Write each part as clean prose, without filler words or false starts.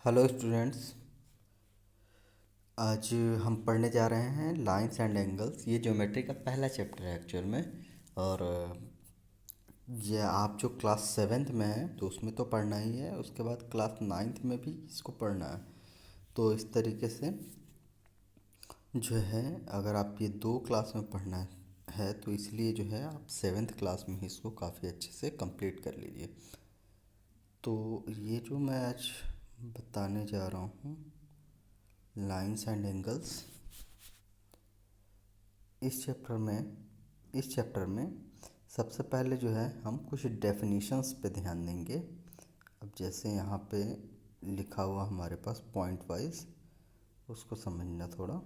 Hello students. आज हम पढ़ने जा रहे हैं लाइंस एंड एंगल्स। ये ज्योमेट्री का पहला चैप्टर है एक्चुअल में। और ये आप जो क्लास सेवेंथ में है तो उसमें तो पढ़ना ही है, उसके बाद क्लास नाइन्थ में भी इसको पढ़ना है। तो इस तरीके से जो है, अगर आप ये दो क्लास में पढ़ना है तो इसलिए जो है आप सेवेंथ क्लास में ही इसको काफ़ी अच्छे से कंप्लीट कर लीजिए। तो ये जो मैं आज बताने जा रहा हूँ, लाइंस एंड एंगल्स, इस चैप्टर में सबसे पहले जो है हम कुछ डेफिनेशंस पे ध्यान देंगे। अब जैसे यहाँ पे लिखा हुआ हमारे पास पॉइंट वाइज, उसको समझना थोड़ा।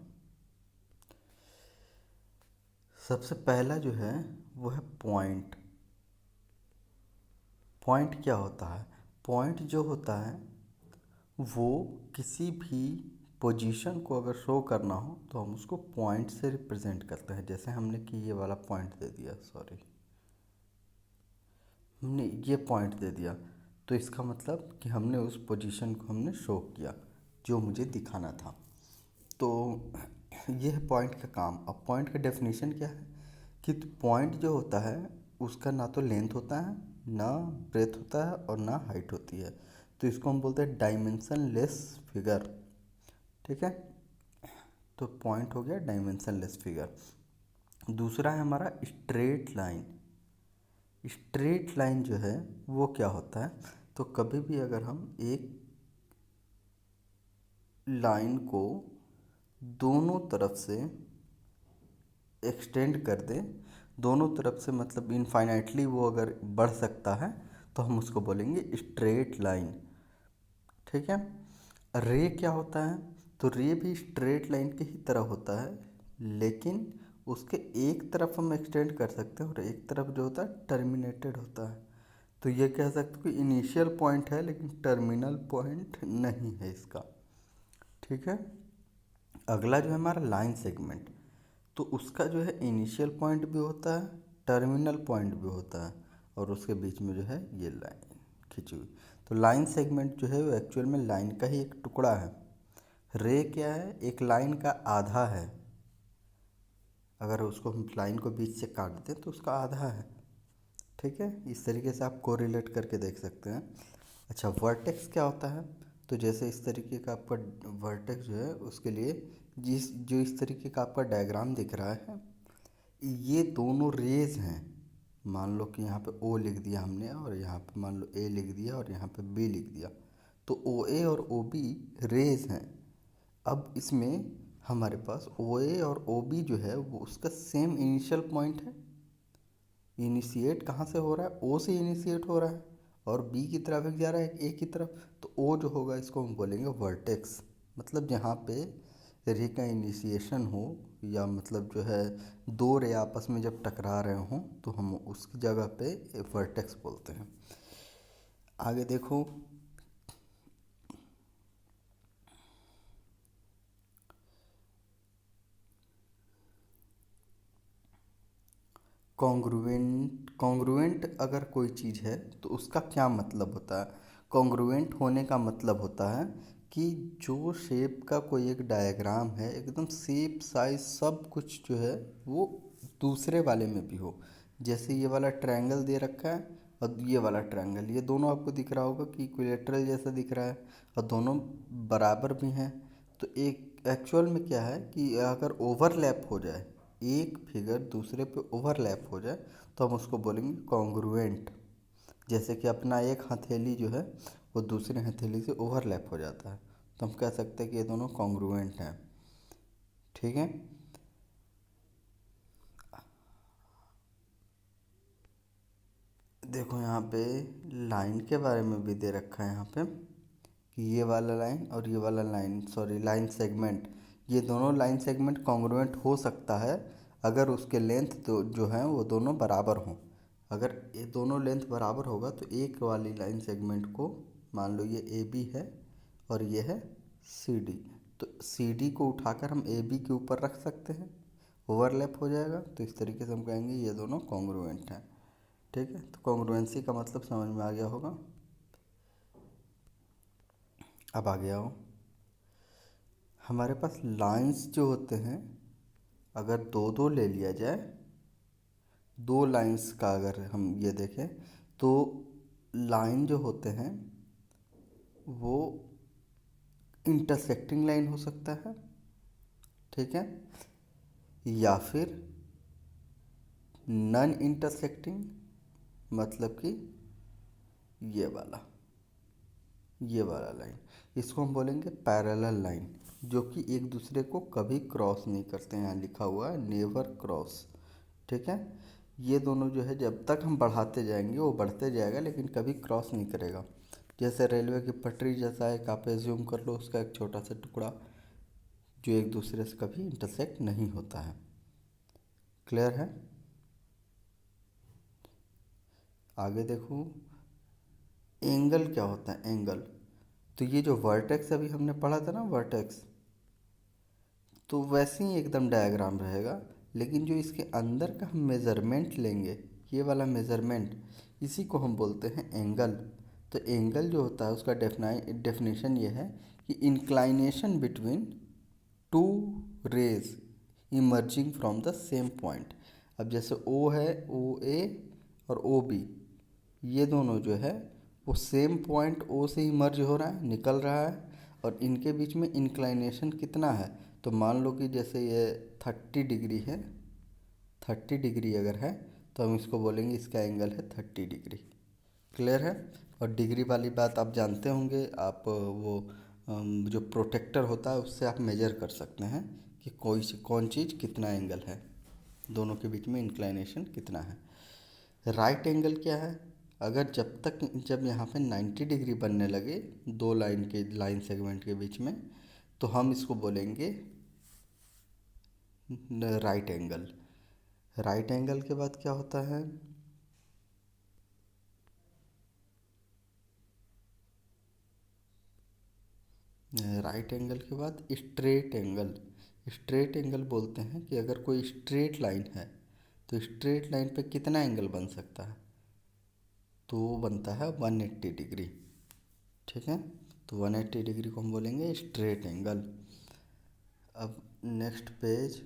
सबसे पहला जो है वो है पॉइंट। पॉइंट क्या होता है? पॉइंट जो होता है वो किसी भी पोजीशन को अगर शो करना हो तो हम उसको पॉइंट से रिप्रेजेंट करते हैं। जैसे हमने कि ये वाला पॉइंट दे दिया, सॉरी, हमने ये पॉइंट दे दिया, तो इसका मतलब कि हमने उस पोजीशन को हमने शो किया जो मुझे दिखाना था। तो ये है पॉइंट का काम। अब पॉइंट का डेफिनेशन क्या है कि पॉइंट जो होता है उसका ना तो लेंथ होता है, ना ब्रेथ होता है, और ना हाइट होती है। तो इसको हम बोलते हैं डायमेंशन लेस फिगर। ठीक है, तो पॉइंट हो गया डायमेंशन लेस फिगर। दूसरा है हमारा स्ट्रेट लाइन। स्ट्रेट लाइन जो है वो क्या होता है? तो कभी भी अगर हम एक लाइन को दोनों तरफ से एक्सटेंड कर दें, दोनों तरफ से मतलब इनफाइनाइटली वो अगर बढ़ सकता है, तो हम उसको बोलेंगे स्ट्रेट लाइन। ठीक है। रे क्या होता है? तो रे भी स्ट्रेट लाइन की ही तरह होता है, लेकिन उसके एक तरफ हम एक्सटेंड कर सकते हैं और एक तरफ जो होता है टर्मिनेटेड होता है। तो ये कह सकते हो कि इनिशियल पॉइंट है लेकिन टर्मिनल पॉइंट नहीं है इसका। ठीक है। अगला जो है हमारा लाइन सेगमेंट। तो उसका जो है इनिशियल पॉइंट भी होता है, टर्मिनल पॉइंट भी होता है, और उसके बीच में जो है ये लाइन खींची हुई। तो लाइन सेगमेंट जो है वो एक्चुअल में लाइन का ही एक टुकड़ा है। रे क्या है? एक लाइन का आधा है। अगर उसको हम लाइन को बीच से काट दें तो उसका आधा है। ठीक है, इस तरीके से आप कोरिलेट करके देख सकते हैं। अच्छा, वर्टेक्स क्या होता है? तो जैसे इस तरीके का आपका वर्टेक्स जो है उसके लिए इस तरीके का आपका डायग्राम दिख रहा है, ये दोनों रेज हैं। मान लो कि यहाँ पे ओ लिख दिया हमने, और यहाँ पे मान लो ए लिख दिया, और यहाँ पे बी लिख दिया। तो ओ ए और ओ बी रेज हैं। अब इसमें हमारे पास ओ ए और ओ बी जो है वो उसका सेम इनिशियल पॉइंट है। इनिशिएट कहाँ से हो रहा है? ओ से इनिशिएट हो रहा है, और बी की तरफ एक जा रहा है ए की तरफ। तो ओ जो होगा इसको हम बोलेंगे वर्टेक्स। मतलब जहाँ पे रे का इनिशिएशन हो, या मतलब जो है दो रे आपस में जब टकरा रहे हों, तो हम उसकी जगह पे वर्टेक्स बोलते हैं। आगे देखो, कॉन्ग्रुएंट अगर कोई चीज़ है तो उसका क्या मतलब होता है? कॉन्ग्रुएंट होने का मतलब होता है कि जो शेप का कोई एक डायग्राम है, एकदम शेप साइज सब कुछ जो है वो दूसरे वाले में भी हो। जैसे ये वाला ट्रायंगल दे रखा है और ये वाला ट्रायंगल, ये दोनों आपको दिख रहा होगा कि इक्विलेटरल जैसा दिख रहा है, और दोनों बराबर भी हैं। तो एक एक्चुअल में क्या है कि अगर ओवरलैप हो जाए, एक फिगर दूसरे पे ओवरलैप हो जाए, तो हम उसको बोलेंगे कॉन्ग्रुएंट। जैसे कि अपना एक हथेली जो है वो दूसरे हथेली से ओवरलैप हो जाता है, तो हम कह सकते हैं कि ये दोनों कॉन्ग्रुएंट हैं। ठीक है। देखो यहाँ पे लाइन के बारे में भी दे रखा है यहाँ पे कि ये वाला लाइन और ये वाला लाइन, सॉरी लाइन सेगमेंट, ये दोनों लाइन सेगमेंट कॉन्ग्रुएंट हो सकता है अगर उसके लेंथ तो जो है वो दोनों बराबर हों। अगर ये दोनों लेंथ बराबर होगा तो एक वाली लाइन सेगमेंट को, मान लो ये ए बी है और ये है सी डी, तो सी डी को उठाकर हम ए बी के ऊपर रख सकते हैं, ओवरलैप हो जाएगा, तो इस तरीके से हम कहेंगे ये दोनों कॉन्ग्रुएंट हैं। ठीक है, तो कॉन्ग्रुएंसी का मतलब समझ में आ गया होगा। अब आगे आओ, हमारे पास लाइंस जो होते हैं, अगर दो दो ले लिया जाए, दो लाइंस का अगर हम ये देखें तो लाइन जो होते हैं वो इंटरसेक्टिंग लाइन हो सकता है, ठीक है, या फिर नॉन इंटरसेक्टिंग, मतलब कि ये वाला लाइन, इसको हम बोलेंगे पैरेलल लाइन, जो कि एक दूसरे को कभी क्रॉस नहीं करते हैं। यहाँ लिखा हुआ है नेवर क्रॉस, ठीक है। ये दोनों जो है जब तक हम बढ़ाते जाएंगे वो बढ़ते जाएगा, लेकिन कभी क्रॉस नहीं करेगा। जैसे रेलवे की पटरी जैसा एक आप एज्यूम कर लो, उसका एक छोटा सा टुकड़ा जो एक दूसरे से कभी इंटरसेक्ट नहीं होता है। क्लियर है? आगे देखो, एंगल क्या होता है? एंगल, तो ये जो वर्टेक्स अभी हमने पढ़ा था ना, वर्टेक्स, तो वैसे ही एकदम डायग्राम रहेगा, लेकिन जो इसके अंदर का हम मेज़रमेंट लेंगे, ये वाला मेज़रमेंट, इसी को हम बोलते हैं एंगल। तो एंगल जो होता है उसका डेफिनेशन ये है कि inclination between two rays emerging from the same point. अब जैसे ओ है, ओ ए और ओ बी, ये दोनों जो है वो सेम पॉइंट ओ से इमर्ज हो रहा है, निकल रहा है, और इनके बीच में इंक्लाइनेशन कितना है? तो मान लो कि जैसे ये 30 डिग्री है, 30 डिग्री अगर है तो हम इसको बोलेंगे इसका एंगल है 30 डिग्री। क्लियर है? और डिग्री वाली बात आप जानते होंगे, आप वो जो प्रोटेक्टर होता है उससे आप मेजर कर सकते हैं कि कौन चीज़ कितना एंगल है, दोनों के बीच में इंक्लाइनेशन कितना है। राइट एंगल क्या है? अगर जब यहाँ पे 90 डिग्री बनने लगे दो लाइन सेगमेंट के बीच में, तो हम इसको बोलेंगे राइट एंगल। राइट एंगल के बाद क्या होता है? राइट एंगल के बाद स्ट्रेट एंगल। स्ट्रेट एंगल बोलते हैं कि अगर कोई स्ट्रेट लाइन है तो स्ट्रेट लाइन पे कितना एंगल बन सकता है? तो वो बनता है 180 डिग्री, ठीक है। तो 180 डिग्री को हम बोलेंगे स्ट्रेट एंगल। अब नेक्स्ट पेज,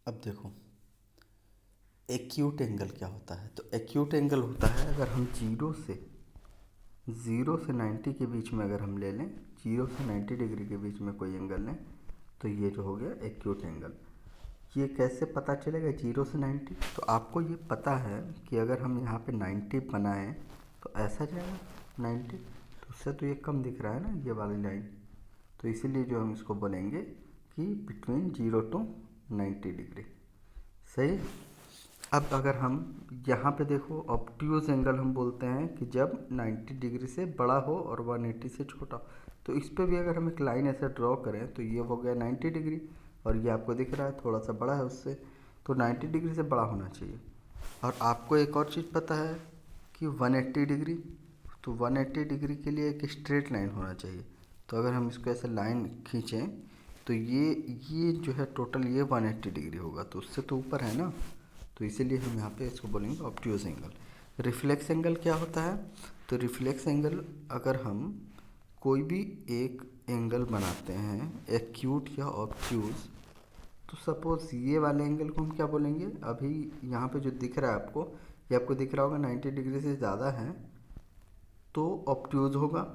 अब देखो एक्यूट एंगल क्या होता है? तो एक्यूट एंगल होता है अगर हम ज़ीरो से 90 के बीच में अगर हम ले लें, 0 से 90 डिग्री के बीच में कोई एंगल लें, तो ये जो हो गया एक्यूट एंगल। ये कैसे पता चलेगा 0 से 90? तो आपको ये पता है कि अगर हम यहाँ पे 90 बनाएं तो ऐसा जाएगा 90, तो उससे तो ये कम दिख रहा है ना ये वाली लाइन, तो इसीलिए जो हम इसको बोलेंगे कि बिटवीन 0 to 90 डिग्री। सही है? अब अगर हम यहाँ पे देखो, ऑब्ट्यूज एंगल हम बोलते हैं कि जब 90 डिग्री से बड़ा हो और 180 से छोटा। तो इस पे भी अगर हम एक लाइन ऐसे ड्रॉ करें तो ये हो गया 90 डिग्री, और ये आपको दिख रहा है थोड़ा सा बड़ा है उससे, तो 90 डिग्री से बड़ा होना चाहिए। और आपको एक और चीज़ पता है कि 180 डिग्री, तो 180 डिग्री के लिए एक स्ट्रेट लाइन होना चाहिए। तो अगर हम इसको ऐसे लाइन खींचें तो ये जो है टोटल ये 180 डिग्री होगा, तो उससे तो ऊपर है ना, तो इसीलिए हम यहाँ पे इसको बोलेंगे ऑब्ट्यूज एंगल। रिफ्लेक्स एंगल क्या होता है? तो रिफ्लेक्स एंगल, अगर हम कोई भी एक एंगल बनाते हैं एक्यूट या ऑब्ट्यूज, तो सपोज ये वाले एंगल को हम क्या बोलेंगे? अभी यहाँ पे जो दिख रहा है आपको, ये आपको दिख रहा होगा 90 डिग्री से ज़्यादा है तो ऑब्ट्यूज होगा,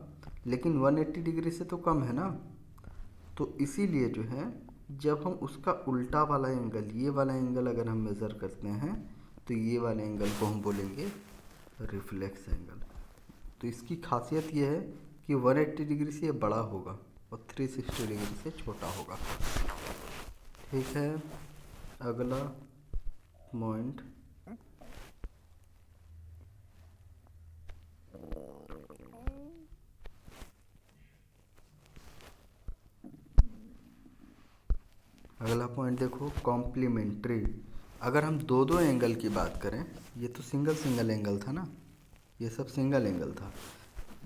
लेकिन 180 डिग्री से तो कम है ना, तो इसीलिए जो है जब हम उसका उल्टा वाला एंगल, ये वाला एंगल अगर हम मेज़र करते हैं तो ये वाले एंगल को हम बोलेंगे रिफ्लेक्स एंगल। तो इसकी खासियत ये है कि 180 डिग्री से ये बड़ा होगा और 360 डिग्री से छोटा होगा। ठीक है, अगला पॉइंट, अगला पॉइंट देखो, कॉम्प्लीमेंट्री। अगर हम दो दो एंगल की बात करें, ये तो सिंगल एंगल था ना, ये सब सिंगल एंगल था।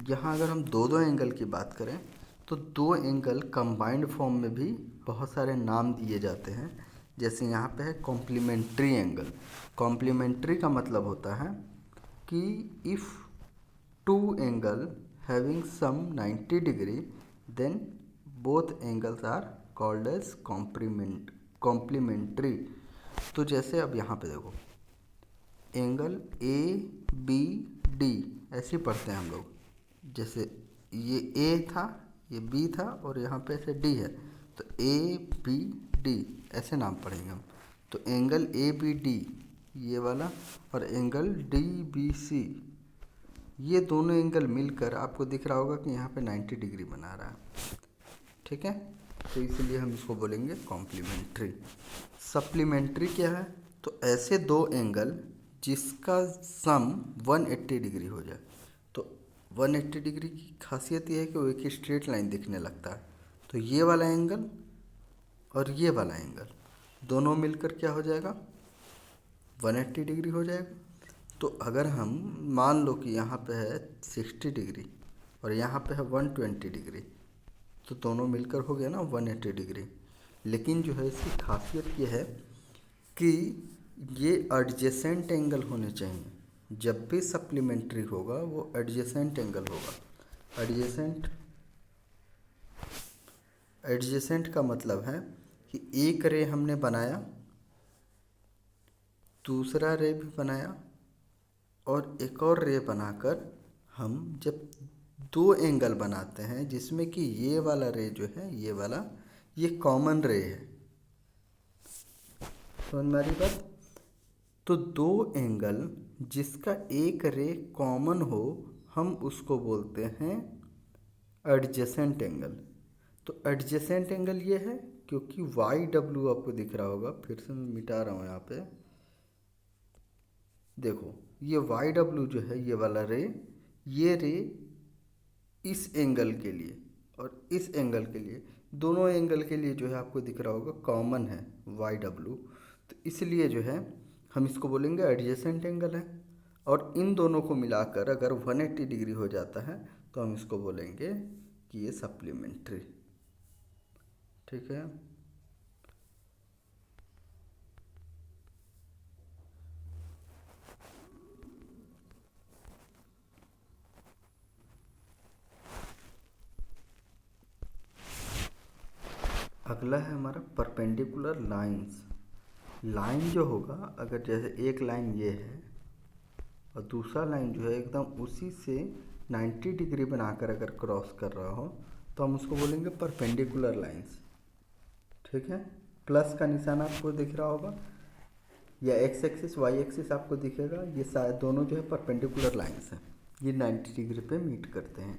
यहाँ अगर हम दो दो एंगल की बात करें तो दो एंगल कंबाइंड फॉर्म में भी बहुत सारे नाम दिए जाते हैं। जैसे यहाँ पे है कॉम्प्लीमेंट्री एंगल। कॉम्प्लीमेंट्री का मतलब होता है कि if two angle having sum 90 degree then both angles are called as complementary. तो जैसे अब यहाँ पे देखो, एंगल ए बी डी ऐसे पढ़ते हैं हम लोग। जैसे ये ए था, ये बी था और यहाँ पे ऐसे डी है, तो ए बी डी ऐसे नाम पढ़ेंगे हम। तो एंगल ए बी डी ये वाला और एंगल डी बी सी, ये दोनों एंगल मिलकर आपको दिख रहा होगा कि यहाँ पे 90 डिग्री बना रहा है। ठीक है, तो इसलिए हम इसको बोलेंगे कॉम्प्लीमेंट्री। सप्लीमेंट्री क्या है? तो ऐसे दो एंगल जिसका सम 180 डिग्री हो जाए। तो 180 डिग्री की खासियत ये है कि वो एक ही स्ट्रेट लाइन दिखने लगता है। तो ये वाला एंगल और ये वाला एंगल दोनों मिलकर क्या हो जाएगा? 180 डिग्री हो जाएगा। तो अगर हम मान लो कि यहाँ पे है 60 डिग्री और यहाँ पे है 120 डिग्री, तो दोनों मिलकर हो गया ना 180 डिग्री। लेकिन जो है इसकी खासियत ये है कि ये एडजेसेंट एंगल होने चाहिए। जब भी सप्लीमेंट्री होगा वो एडजेसेंट एंगल होगा। एडजेसेंट का मतलब है कि एक रे हमने बनाया, दूसरा रे भी बनाया और एक और रे बनाकर हम जब दो एंगल बनाते हैं जिसमें कि ये वाला रे जो है, ये वाला, ये कॉमन रे है। समझ में आ रही बात? तो दो एंगल जिसका एक रे कॉमन हो हम उसको बोलते हैं एडजेसेंट एंगल। तो एडजेसेंट एंगल ये है क्योंकि वाई डब्ल्यू आपको दिख रहा होगा, फिर से मैं मिटा रहा हूँ यहाँ पे। देखो ये वाई डब्ल्यू जो है, ये वाला रे, ये रे इस एंगल के लिए और इस एंगल के लिए, दोनों एंगल के लिए जो है आपको दिख रहा होगा कॉमन है वाई डब्ल्यू। तो इसलिए जो है हम इसको बोलेंगे एडजेसेंट एंगल है। और इन दोनों को मिलाकर अगर 180 डिग्री हो जाता है तो हम इसको बोलेंगे कि ये सप्लीमेंट्री। ठीक है, अगला है हमारा परपेंडिकुलर लाइंस। लाइन जो होगा, अगर जैसे एक लाइन ये है और दूसरा लाइन जो है एकदम उसी से 90 डिग्री बनाकर अगर क्रॉस कर रहा हो तो हम उसको बोलेंगे परपेंडिकुलर लाइंस। ठीक है, प्लस का निशान आपको दिख रहा होगा या एक्स एक्सिस वाई एक्सिस आपको दिखेगा, ये शायद दोनों जो है परपेंडिकुलर लाइंस हैं, ये 90 डिग्री पे मीट करते हैं।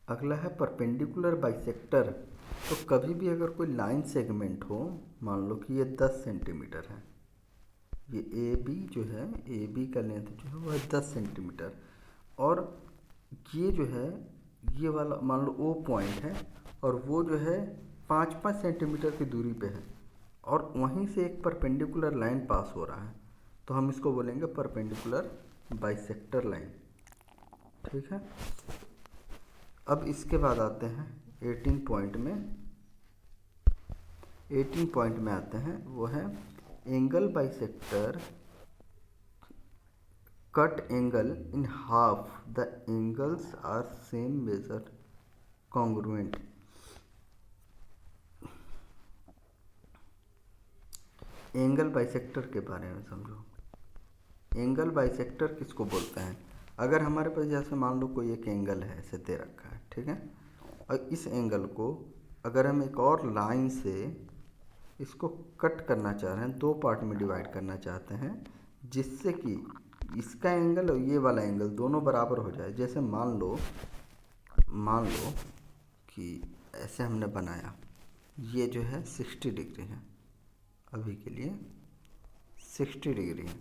अगला है परपेंडिकुलर बाइसेक्टर। तो कभी भी अगर कोई लाइन सेगमेंट हो, मान लो कि ये 10 सेंटीमीटर है, ये ए बी जो है, ए बी का लेंथ जो है वो है 10 सेंटीमीटर, और ये जो है ये वाला मान लो ओ पॉइंट है और वो जो है 5-5 सेंटीमीटर की दूरी पे है और वहीं से एक परपेंडिकुलर लाइन पास हो रहा है, तो हम इसको बोलेंगे परपेंडिकुलर बाइसेक्टर लाइन। ठीक है, अब इसके बाद आते हैं 18 पॉइंट में। 18 पॉइंट में आते हैं, वो है angle bisector cut angle in half, the angles are same measure congruent. Angle bisector के बारे में समझो। एंगल बाइसेक्टर किसको बोलते हैं? अगर हमारे पास जैसे मान लो कोई एक एंगल है, ऐसे दे रखा है, ठीक है, और इस एंगल को अगर हम एक और लाइन से इसको कट करना चाह रहे हैं, दो पार्ट में डिवाइड करना चाहते हैं, जिससे कि इसका एंगल और ये वाला एंगल दोनों बराबर हो जाए। जैसे मान लो कि ऐसे हमने बनाया, ये जो है 60 डिग्री है, अभी के लिए 60 डिग्री है।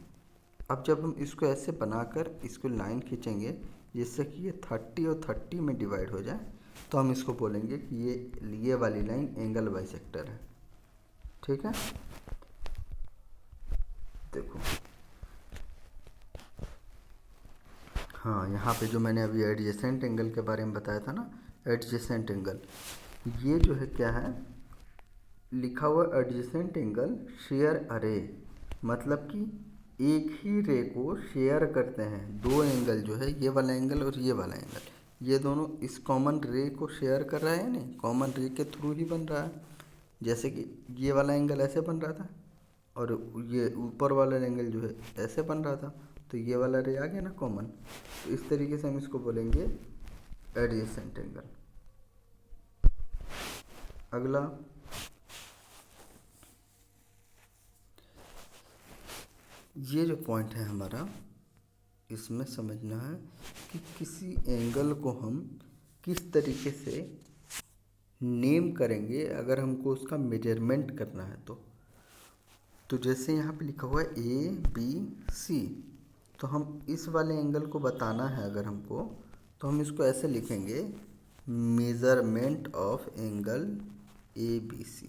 अब जब हम इसको ऐसे बनाकर इसको लाइन खींचेंगे जिससे कि ये 30 और 30 में डिवाइड हो जाए, तो हम इसको बोलेंगे कि ये वाली लाइन एंगल बाइसेक्टर है। ठीक है, देखो हाँ, यहाँ पे जो मैंने अभी एडजेसेंट एंगल के बारे में बताया था ना, एडजेसेंट एंगल। ये जो है क्या है, लिखा हुआ एडजेसेंट एंगल शेयर अरे, मतलब कि एक ही रे को शेयर करते हैं दो एंगल, जो है ये वाला एंगल और ये वाला एंगल, ये दोनों इस कॉमन रे को शेयर कर रहा है, नहीं कॉमन रे के थ्रू ही बन रहा है। जैसे कि ये वाला एंगल ऐसे बन रहा था और ये ऊपर वाला एंगल जो है ऐसे बन रहा था, तो ये वाला रे आ गया ना कॉमन। तो इस तरीके से हम इसको बोलेंगे एडजेसेंट एंगल। अगला, ये जो पॉइंट है हमारा, इसमें समझना है कि किसी एंगल को हम किस तरीके से नेम करेंगे अगर हमको उसका मेजरमेंट करना है। तो जैसे यहाँ पे लिखा हुआ है ABC, तो हम इस वाले एंगल को बताना है अगर हमको, तो हम इसको ऐसे लिखेंगे, मेज़रमेंट ऑफ एंगल ABC।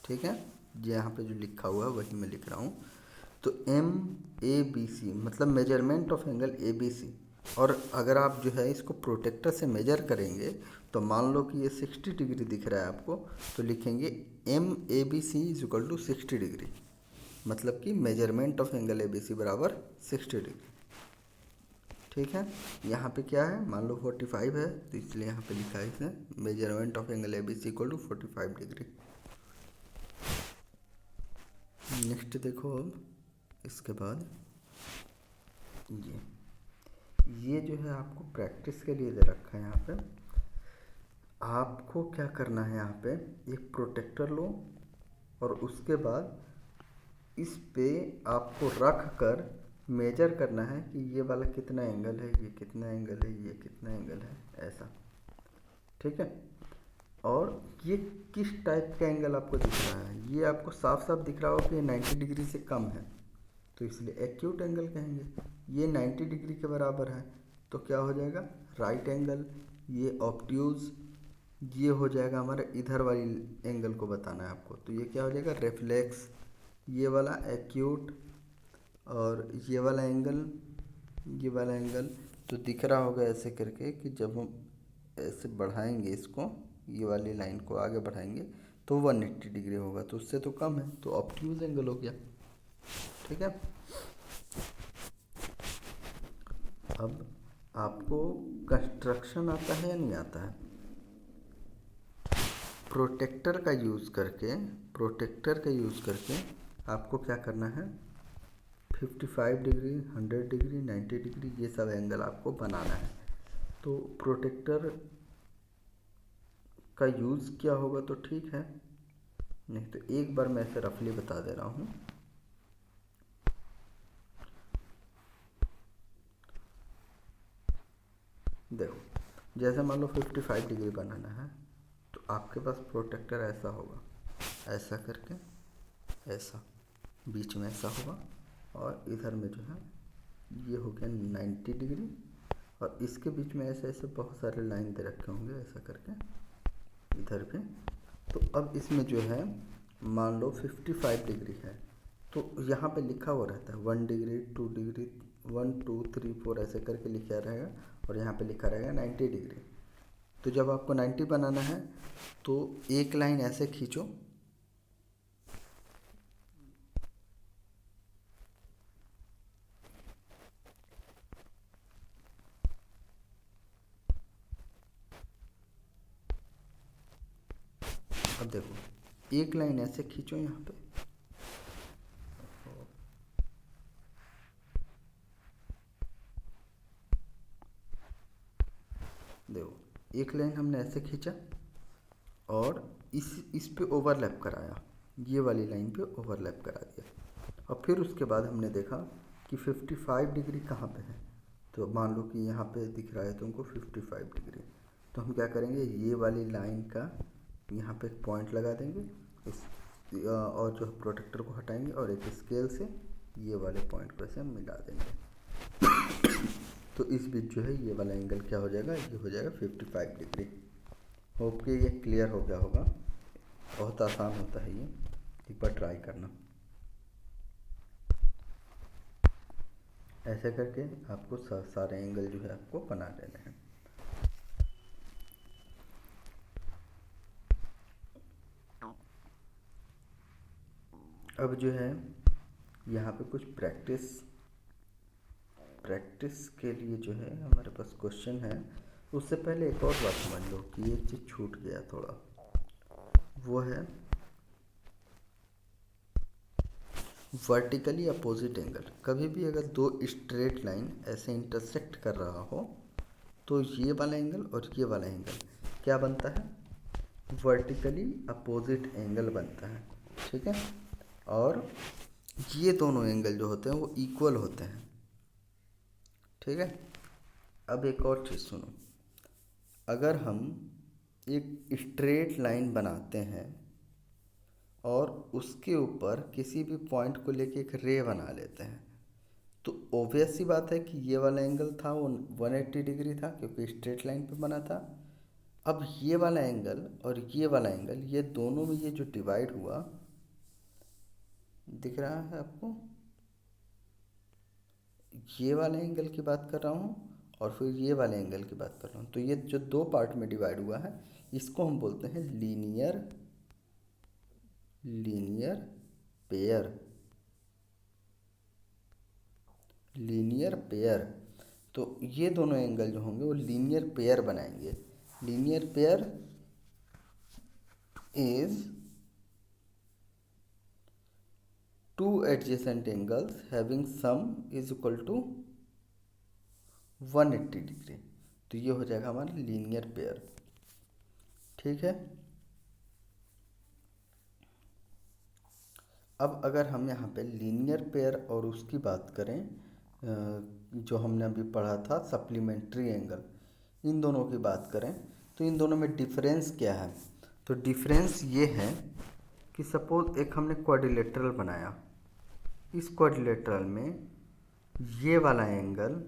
ठीक है, यहाँ पे जो लिखा हुआ है वही मैं लिख रहा हूँ। तो MABC मतलब मेजरमेंट ऑफ एंगल ABC। और अगर आप जो है इसको प्रोटेक्टर से मेजर करेंगे, तो मान लो कि ये 60 डिग्री दिख रहा है आपको, तो लिखेंगे MABC is equal to 60 degree, मतलब कि मेजरमेंट ऑफ एंगल ABC बराबर 60 डिग्री। ठीक है, यहाँ पे क्या है, मान लो 45 है, तो इसलिए यहाँ पे लिखा है इसने measurement of angle ABC equal to 45 degree. Next देखो, अब इसके बाद ये जो है आपको प्रैक्टिस के लिए दे रखा है। यहाँ पे आपको क्या करना है, यहाँ पे एक प्रोटेक्टर लो और उसके बाद इस पे आपको रख कर मेजर करना है कि ये वाला कितना एंगल है, ये कितना एंगल है, ये कितना एंगल है, ऐसा। ठीक है, और ये किस टाइप का एंगल आपको दिख रहा है, ये आपको साफ साफ दिख रहा हो कि 90 डिग्री से कम है, तो इसलिए एक्यूट एंगल कहेंगे। ये 90 डिग्री के बराबर है, तो क्या हो जाएगा, राइट एंगल। ये ऑब्ट्यूज, ये हो जाएगा हमारा इधर वाली एंगल को बताना है आपको, तो ये क्या हो जाएगा, रिफ्लेक्स। ये वाला एक्यूट, और ये वाला एंगल, ये वाला एंगल तो दिख रहा होगा ऐसे करके कि जब हम ऐसे बढ़ाएंगे इसको, ये वाली लाइन को आगे बढ़ाएंगे तो 180 डिग्री होगा, तो उससे तो कम है, तो ऑब्ट्यूज एंगल हो गया। ठीक है, अब आपको कंस्ट्रक्शन आता है या नहीं आता है, प्रोटेक्टर का यूज़ करके आपको क्या करना है, 55 डिग्री, 100 डिग्री, 90 डिग्री, ये सब एंगल आपको बनाना है। तो प्रोटेक्टर का यूज़ क्या होगा, तो ठीक है, नहीं तो एक बार मैं ऐसे रफली बता दे रहा हूँ। देखो, जैसे मान लो 55 डिग्री बनाना है, तो आपके पास प्रोटेक्टर ऐसा होगा, ऐसा करके, ऐसा बीच में ऐसा होगा, और इधर में जो है ये हो गया 90 डिग्री, और इसके बीच में ऐसे ऐसे बहुत सारे लाइन दे रखे होंगे ऐसा करके इधर पे। तो अब इसमें जो है मान लो 55 डिग्री है, तो यहाँ पे लिखा हुआ रहता है 1 डिग्री, 2 डिग्री, 1 2 3 4 ऐसे करके लिखा रहेगा, और यहाँ पे लिखा रहेगा 90 डिग्री। तो जब आपको 90 बनाना है तो एक लाइन ऐसे खींचो, अब देखो एक लाइन ऐसे खींचो यहाँ पे, देखो एक लाइन हमने ऐसे खींचा और इस पे ओवरलैप कराया, ये वाली लाइन पे ओवरलैप करा दिया, और फिर उसके बाद हमने देखा कि 55 डिग्री कहाँ पे है, तो मान लो कि यहाँ पे दिख रहा है तुमको 55 डिग्री, तो हम क्या करेंगे, ये वाली लाइन का यहाँ पे एक पॉइंट लगा देंगे और जो प्रोटेक्टर को हटाएंगे और एक स्केल से ये वाले पॉइंट को ऐसे मिला देंगे। तो इस बीच जो है ये वाला एंगल क्या हो जाएगा, ये हो जाएगा 55 डिग्री। होप कि ये क्लियर हो गया होगा, बहुत आसान होता है ये, एक बार ट्राई करना। ऐसे करके आपको सारे एंगल जो है आपको बना लेने हैं। अब जो है यहाँ पे कुछ प्रैक्टिस के लिए जो है हमारे पास क्वेश्चन है। उससे पहले एक और बात समझ लो कि एक चीज़ छूट गया थोड़ा, वो है वर्टिकली अपोजिट एंगल। कभी भी अगर दो स्ट्रेट लाइन ऐसे इंटरसेक्ट कर रहा हो तो ये वाला एंगल और ये वाला एंगल क्या बनता है, वर्टिकली अपोजिट एंगल बनता है। ठीक है, और ये दोनों एंगल जो होते हैं वो इक्वल होते हैं। ठीक है, अब एक और चीज़ सुनो, अगर हम एक स्ट्रेट लाइन बनाते हैं और उसके ऊपर किसी भी पॉइंट को लेके एक रे बना लेते हैं, तो ऑब्वियस सी बात है कि ये वाला एंगल था वो 180 डिग्री था क्योंकि स्ट्रेट लाइन पे बना था। अब ये वाला एंगल और ये वाला एंगल, ये दोनों में ये जो डिवाइड हुआ, दिख रहा है आपको, ये वाले एंगल की बात कर रहा हूँ और फिर ये वाले एंगल की बात कर रहा हूँ। तो ये जो दो पार्ट में डिवाइड हुआ है इसको हम बोलते हैं लीनियर पेयर। लीनियर पेयर, तो ये दोनों एंगल जो होंगे वो लीनियर पेयर बनाएंगे। Linear pair is two adjacent angles having sum is equal to 180 degree. तो ये हो जाएगा हमारा लीनियर पेयर। ठीक है, अब अगर हम यहाँ पे लीनियर पेयर और उसकी बात करें, जो हमने अभी पढ़ा था सप्लीमेंट्री एंगल, इन दोनों की बात करें तो इन दोनों में डिफरेंस क्या है। तो डिफरेंस ये है कि सपोज एक हमने क्वाड्रिलेटरल बनाया, इस क्वाड्रिलेटरल में ये वाला एंगल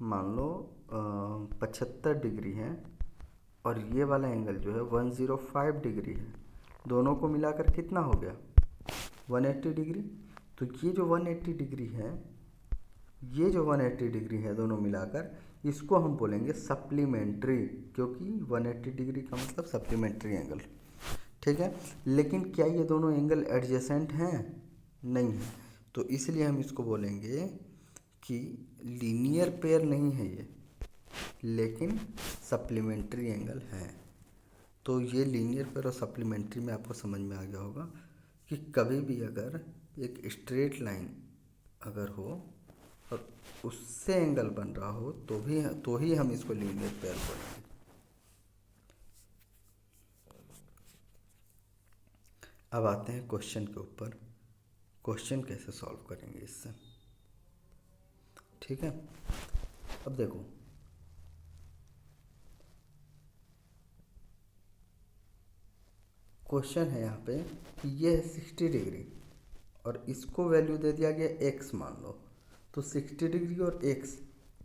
मान लो 75 डिग्री है और ये वाला एंगल जो है 105 डिग्री है। दोनों को मिलाकर कितना हो गया, 180 डिग्री। तो ये जो 180 डिग्री है, ये जो 180 डिग्री है दोनों मिलाकर, इसको हम बोलेंगे सप्लीमेंट्री, क्योंकि 180 डिग्री का मतलब सप्लीमेंट्री एंगल। ठीक है, लेकिन क्या ये दोनों एंगल एडजेसेंट हैं, नहीं है, तो इसलिए हम इसको बोलेंगे कि लीनियर पेयर नहीं है ये, लेकिन सप्लीमेंट्री एंगल है। तो ये लीनियर पेयर और सप्लीमेंट्री में आपको समझ में आ गया होगा कि कभी भी अगर एक स्ट्रेट लाइन अगर हो और उससे एंगल बन रहा हो तो ही हम इसको लीनियर पेयर बोलेंगे। अब आते हैं क्वेश्चन के ऊपर, क्वेश्चन कैसे सॉल्व करेंगे इससे। ठीक है, अब देखो क्वेश्चन है यहाँ पे कि ये है 60 डिग्री और इसको वैल्यू दे दिया गया x मान लो। तो 60 डिग्री और x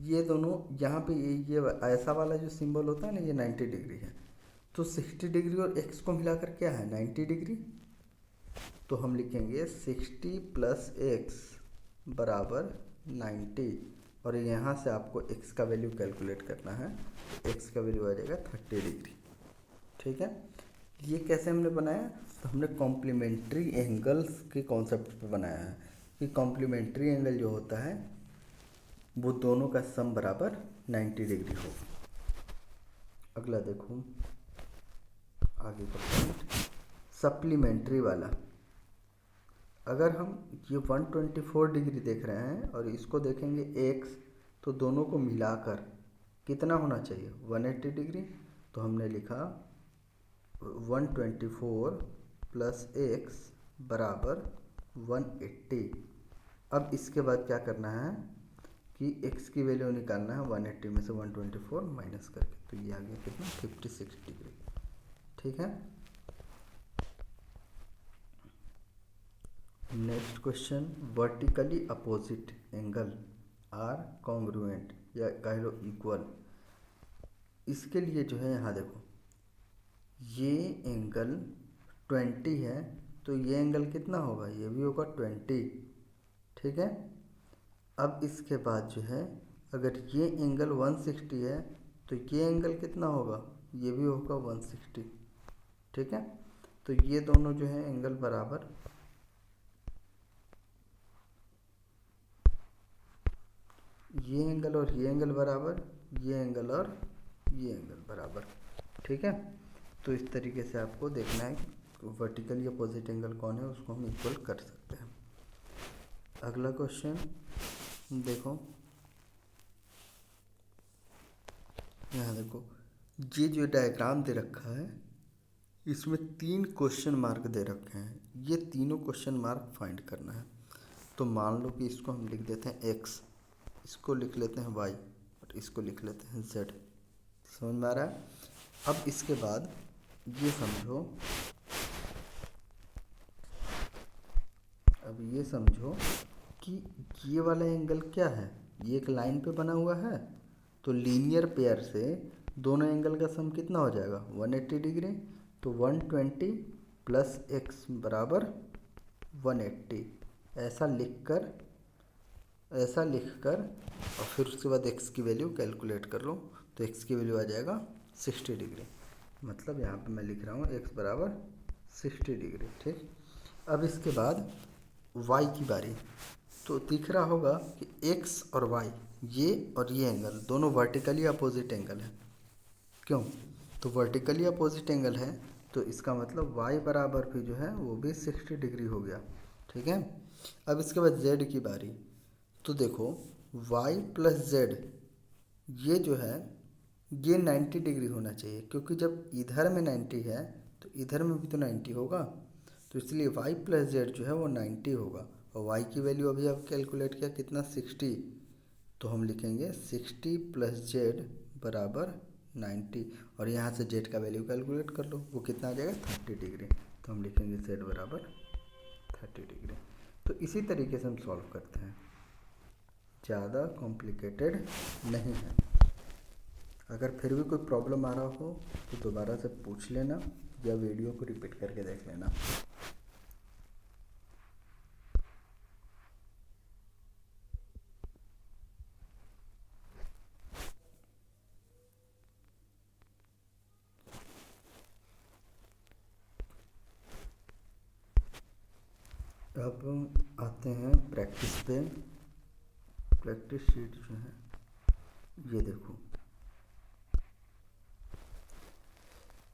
ये दोनों यहाँ पे ये ऐसा वाला जो सिंबल होता है ना, ये 90 डिग्री है। तो 60 डिग्री और x को मिलाकर क्या है, 90 डिग्री। तो हम लिखेंगे 60 प्लस x बराबर 90 और यहाँ से आपको x का वैल्यू कैलकुलेट करना है। x का वैल्यू आ जाएगा 30 डिग्री। ठीक है, ये कैसे हमने बनाया, तो हमने कॉम्प्लीमेंट्री एंगल्स के कॉन्सेप्ट पे बनाया है कि कॉम्प्लीमेंट्री एंगल जो होता है वो दोनों का सम बराबर 90 डिग्री होगा। अगला देखो आगे का पॉइंट, सप्लीमेंट्री वाला। अगर हम ये 124 डिग्री देख रहे हैं और इसको देखेंगे x, तो दोनों को मिलाकर कितना होना चाहिए, 180 डिग्री। तो हमने लिखा 124 प्लस x बराबर 180। अब इसके बाद क्या करना है कि x की वैल्यू निकालना है, 180 में से 124 माइनस करके, तो ये आ गया कितना, 56 डिग्री। ठीक है, next question, vertically opposite angle are congruent या कह लो इक्वल। इसके लिए जो है यहाँ देखो, ये एंगल 20 है तो ये एंगल कितना होगा, ये भी होगा 20। ठीक है, अब इसके बाद जो है अगर ये एंगल 160 है तो ये एंगल कितना होगा, ये भी होगा 160। ठीक है, तो ये दोनों जो है एंगल बराबर ये एंगल और ये एंगल बराबर, ये एंगल और ये एंगल बराबर। ठीक है, तो इस तरीके से आपको देखना है वर्टिकल या अपोजिट एंगल कौन है, उसको हम इक्वल कर सकते हैं। अगला क्वेश्चन देखो, यहाँ देखो ये जो डायग्राम दे रखा है इसमें 3 क्वेश्चन मार्क दे रखे हैं, ये तीनों क्वेश्चन मार्क फाइंड करना है। तो मान लो कि इसको हम लिख देते हैं एक्स, इसको लिख लेते हैं वाई और इसको लिख लेते हैं जेड। समझ में आ रहा है? अब इसके बाद ये समझो, अब ये समझो कि ये वाला एंगल क्या है, ये एक लाइन पे बना हुआ है, तो लीनियर पेयर से दोनों एंगल का सम कितना हो जाएगा 180 डिग्री। तो 120 प्लस एक्स बराबर 180, ऐसा लिखकर और फिर उसके बाद एक्स की वैल्यू कैलकुलेट कर लो, तो एक्स की वैल्यू आ जाएगा 60 डिग्री। मतलब यहाँ पे मैं लिख रहा हूँ एक्स बराबर 60 डिग्री। ठीक, अब इसके बाद वाई की बारी। तो दिख रहा होगा कि एक्स और वाई ये एंगल दोनों वर्टिकली अपोजिट एंगल है। क्यों? तो वर्टिकली अपोजिट एंगल है तो इसका मतलब y बराबर भी जो है वो भी 60 डिग्री हो गया। ठीक है, अब इसके बाद z की बारी। तो देखो y प्लस जेड ये जो है ये 90 डिग्री होना चाहिए, क्योंकि जब इधर में 90 है तो इधर में भी तो 90 होगा, तो इसलिए y प्लस जेड जो है वो 90 होगा। और y की वैल्यू अभी आप कैलकुलेट किया कितना 60, तो हम लिखेंगे 60 प्लस जेड बराबर 90, और यहाँ से जेड का वैल्यू कैलकुलेट कर लो, वो कितना आ जाएगा 30 डिग्री। तो हम लिखेंगे जेड बराबर 30 डिग्री। तो इसी तरीके से हम सॉल्व करते हैं, ज़्यादा कॉम्प्लिकेटेड नहीं है। अगर फिर भी कोई प्रॉब्लम आ रहा हो तो दोबारा से पूछ लेना या वीडियो को रिपीट करके देख लेना। अब आते हैं प्रैक्टिस पे। प्रैक्टिस शीट जो है ये देखो,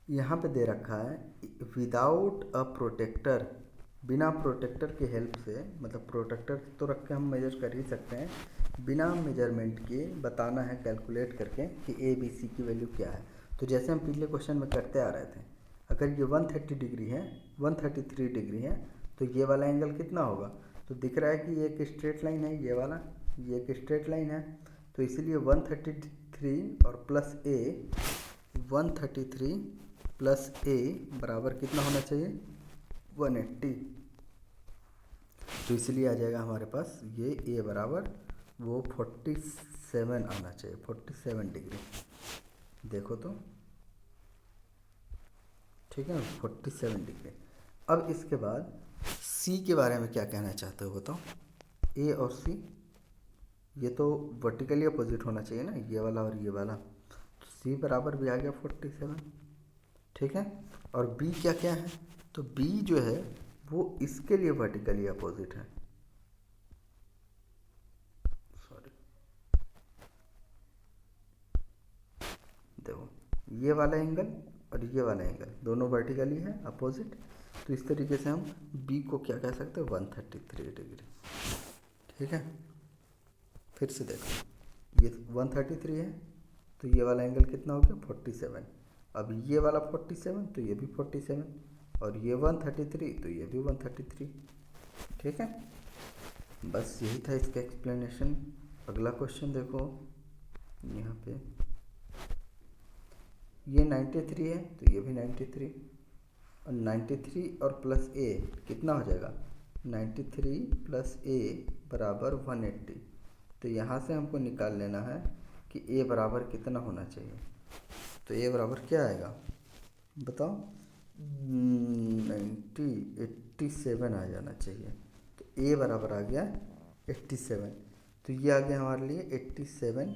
यहाँ पे दे रखा है विदाउट अ प्रोटेक्टर, बिना प्रोटेक्टर के हेल्प से, मतलब प्रोटेक्टर तो रख के हम मेजर कर ही सकते हैं, बिना मेजरमेंट के बताना है कैलकुलेट करके कि ए बी सी की वैल्यू क्या है। तो जैसे हम पिछले क्वेश्चन में करते आ रहे थे, अगर ये 130 डिग्री है, 133 डिग्री है, तो ये वाला एंगल कितना होगा? तो दिख रहा है कि ये एक स्ट्रेट लाइन है, ये वाला ये एक स्ट्रेट लाइन है, तो इसीलिए 133 और प्लस ए 133 प्लस ए बराबर कितना होना चाहिए 180। तो इसलिए आ जाएगा हमारे पास ये ए बराबर वो 47 आना चाहिए, 47 डिग्री। देखो तो ठीक है, 47 डिग्री। अब इसके बाद सी के बारे में क्या कहना चाहते हो बताओ? ए और सी ये तो वर्टिकली अपोजिट होना चाहिए ना, ये वाला और ये वाला, तो सी बराबर भी आ गया 47। ठीक है, और बी क्या क्या है? तो बी जो है वो इसके लिए वर्टिकली अपोजिट है, सॉरी, देखो ये वाला एंगल और ये वाला एंगल दोनों वर्टिकली है अपोजिट, तो इस तरीके से हम बी को क्या कह सकते हैं 133 डिग्री। ठीक है, फिर से देखो ये 133 है तो ये वाला एंगल कितना हो गया 47, अब ये वाला 47 तो ये भी 47, और ये 133 तो ये भी 133। ठीक है, बस यही था इसका एक्सप्लेनेशन। अगला क्वेश्चन देखो, यहाँ पे ये 93 है तो ये भी 93, और 93 और प्लस ए कितना हो जाएगा 93 प्लस ए बराबर 180। तो यहाँ से हमको निकाल लेना है कि ए बराबर कितना होना चाहिए। तो ए बराबर क्या आएगा बताओ, 87 आ जाना चाहिए। तो ए बराबर आ गया 87, तो ये आ गया हमारे लिए 87,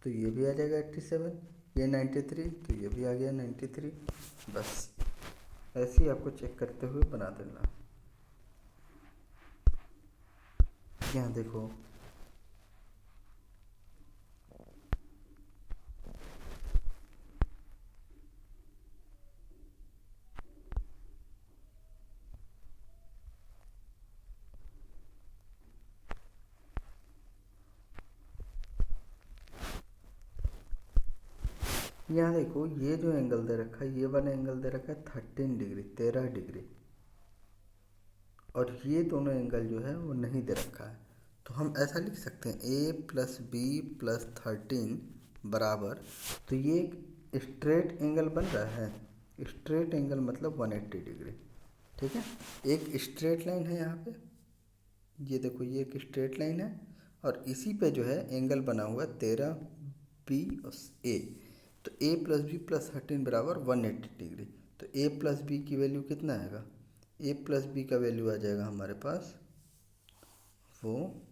तो ये भी आ जाएगा 87, ये 93 तो ये भी आ गया 93। बस ऐसे ही आपको चेक करते हुए बना देना। यहाँ देखो यहाँ देखो ये जो एंगल दे रखा है, ये वाला एंगल दे रखा है 13 डिग्री, 13 डिग्री, और ये दोनों एंगल जो है वो नहीं दे रखा है। तो हम ऐसा लिख सकते हैं a+b+13 बराबर, तो ये एक स्ट्रेट एंगल बन रहा है। स्ट्रेट एंगल मतलब 180 डिग्री। ठीक है, एक स्ट्रेट लाइन है यहाँ पे, ये देखो ये एक स्ट्रेट लाइन है, और इसी पे जो है एंगल बना हुआ है 13b+a। तो a+b+13 बराबर 180 डिग्री। तो a+b की वैल्यू कितना आएगा? a+b का वैल्यू आ जाएगा हमारे पास वो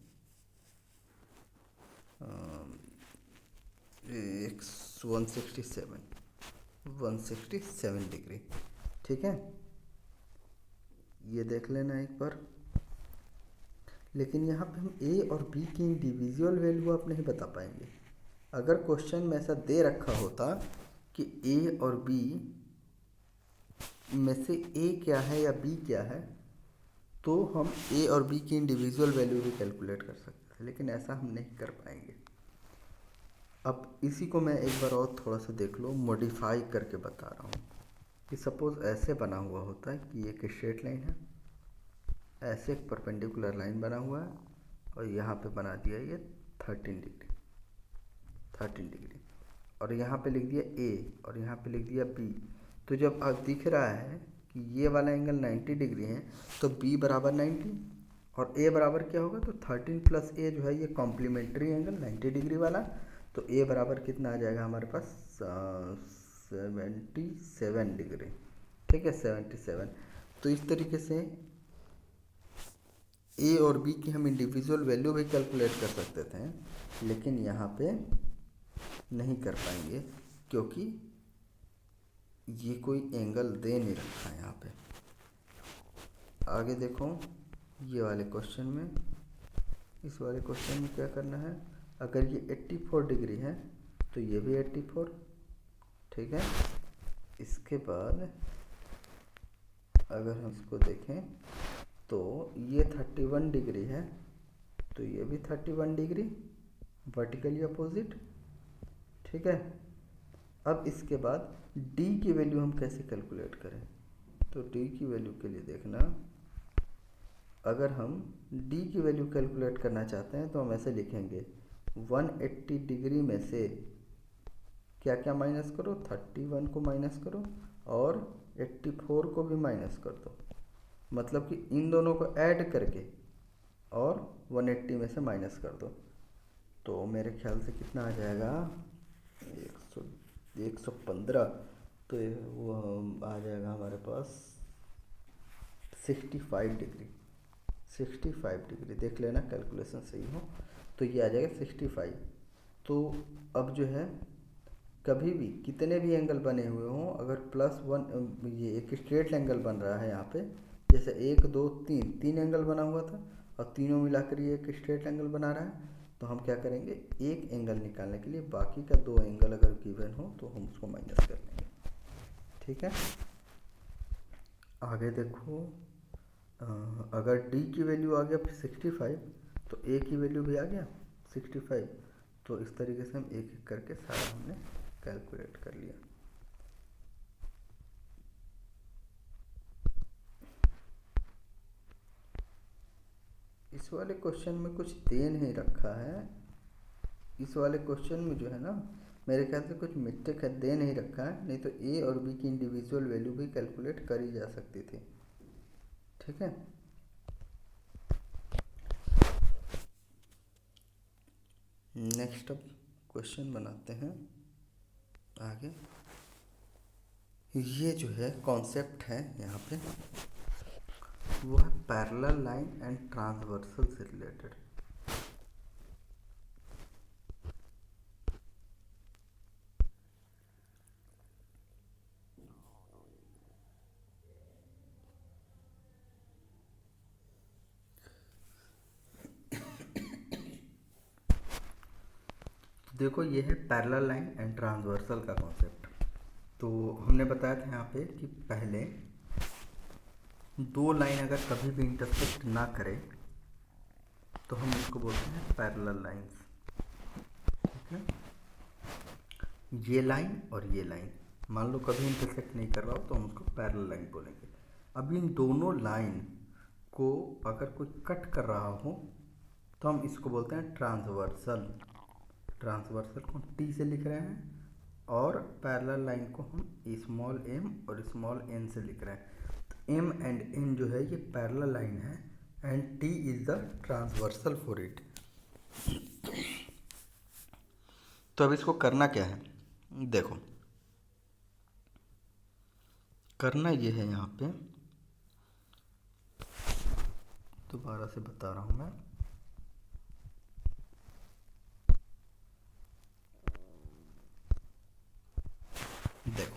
167 डिग्री। ठीक है, ये देख लेना एक बार। लेकिन यहाँ पे हम a और b की इंडिविजुअल वैल्यू आप नहीं बता पाएंगे। अगर क्वेश्चन में ऐसा दे रखा होता कि a और b में से a क्या है या b क्या है, तो हम a और b की इंडिविजुअल वैल्यू भी कैलकुलेट कर सकते थे, लेकिन ऐसा हम नहीं कर पाएंगे। अब इसी को मैं एक बार और थोड़ा सा देख लो, मॉडिफाई करके बता रहा हूँ कि सपोज़ ऐसे बना हुआ होता है कि एक स्ट्रेट लाइन है, ऐसे एक परपेंडिकुलर लाइन बना हुआ है, और यहाँ पे बना दिया ये 13 डिग्री, और यहाँ पे लिख दिया a और यहाँ पे लिख दिया b। तो जब अब दिख रहा है कि ये वाला एंगल 90 डिग्री है, तो b बराबर 90 और a बराबर क्या होगा? तो 13 + a जो है ये कॉम्प्लीमेंट्री एंगल 90 डिग्री वाला। तो a बराबर कितना आ जाएगा हमारे पास? 77 डिग्री। ठीक है, 77। तो इस तरीके से a और b की हम इंडिविजुअल वैल्यू भी कैलकुलेट कर सकते थे, लेकिन यहाँ पे नहीं कर पाएंगे क्योंकि ये कोई एंगल दे नहीं रखा है यहाँ पे। आगे देखो, ये वाले क्वेश्चन में, इस वाले क्वेश्चन में क्या करना है? अगर ये 84 डिग्री है तो ये भी 84। ठीक है, इसके बाद अगर हम इसको देखें तो ये 31 डिग्री है, तो ये भी 31 डिग्री, वर्टिकली अपोजिट। ठीक है, अब इसके बाद d की वैल्यू हम कैसे कैलकुलेट करें? तो d की वैल्यू के लिए देखना, अगर हम d की वैल्यू कैलकुलेट करना चाहते हैं तो हम ऐसे लिखेंगे 180 डिग्री में से क्या क्या माइनस करो? 31 को माइनस करो और 84 को भी माइनस कर दो, मतलब कि इन दोनों को ऐड करके और 180 में से माइनस कर दो। तो मेरे ख्याल से कितना आ जाएगा? 115। तो वो आ जाएगा हमारे पास 65 डिग्री। 65 डिग्री देख लेना, कैलकुलेशन सही हो तो ये आ जाएगा 65। तो अब जो है कभी भी कितने भी एंगल बने हुए हों, अगर +1 ये एक स्ट्रेट एंगल बन रहा है यहाँ पे, जैसे 1 2 3 एंगल बना हुआ था और तीनों मिलाकर ये एक स्ट्रेट एंगल बना रहा है, तो हम क्या करेंगे? एक एंगल निकालने के लिए बाकी का 2 एंगल अगर गिवन हो तो हम उसको माइनस कर लेंगे। ठीक है, आगे देखो, अगर d की वैल्यू आ गया 65 तो a की वैल्यू भी आ गया 65। तो इस तरीके से हम एक एक करके सारा हमने कैलकुलेट कर लिया। इस वाले क्वेश्चन में कुछ दे नहीं रखा है। इस वाले क्वेश्चन में जो है ना, मेरे ख्याल से कुछ मिस्टेक है, दे नहीं रखा है, नहीं तो a और b की इंडिविजुअल वैल्यू भी कैलकुलेट करी जा सकती थी। ठीक है, नेक्स्ट अब क्वेश्चन बनाते हैं आगे। ये जो है कॉन्सेप्ट है यहाँ पे, वो है पैरेलल लाइन एंड ट्रांसवर्सल से रिलेटेड। देखो ये है पैरेलल लाइन एंड ट्रांसवर्सल का कॉन्सेप्ट। तो हमने बताया था यहाँ पे कि पहले 2 लाइन अगर कभी भी इंटरसेक्ट ना करे तो हम इसको बोलते हैं पैरेलल लाइंस। ठीक है, ये लाइन और ये लाइन मान लो कभी इंटरसेक्ट नहीं कर रहा हो तो हम उसको पैरेलल लाइन बोलेंगे। अब इन दोनों लाइन को अगर कोई कट कर रहा हो तो हम इसको बोलते हैं ट्रांसवर्सल। ट्रांसवर्सल को टी से लिख रहे हैं और पैरेलल लाइन को हम स्मॉल एम और स्मॉल एन से लिख रहे हैं। तो एम एंड एन जो है ये पैरेलल लाइन है and T is the transversal for it. तो अब इसको करना क्या है, देखो करना ये है, यहाँ पे दोबारा से बता रहा हूँ मैं। देखो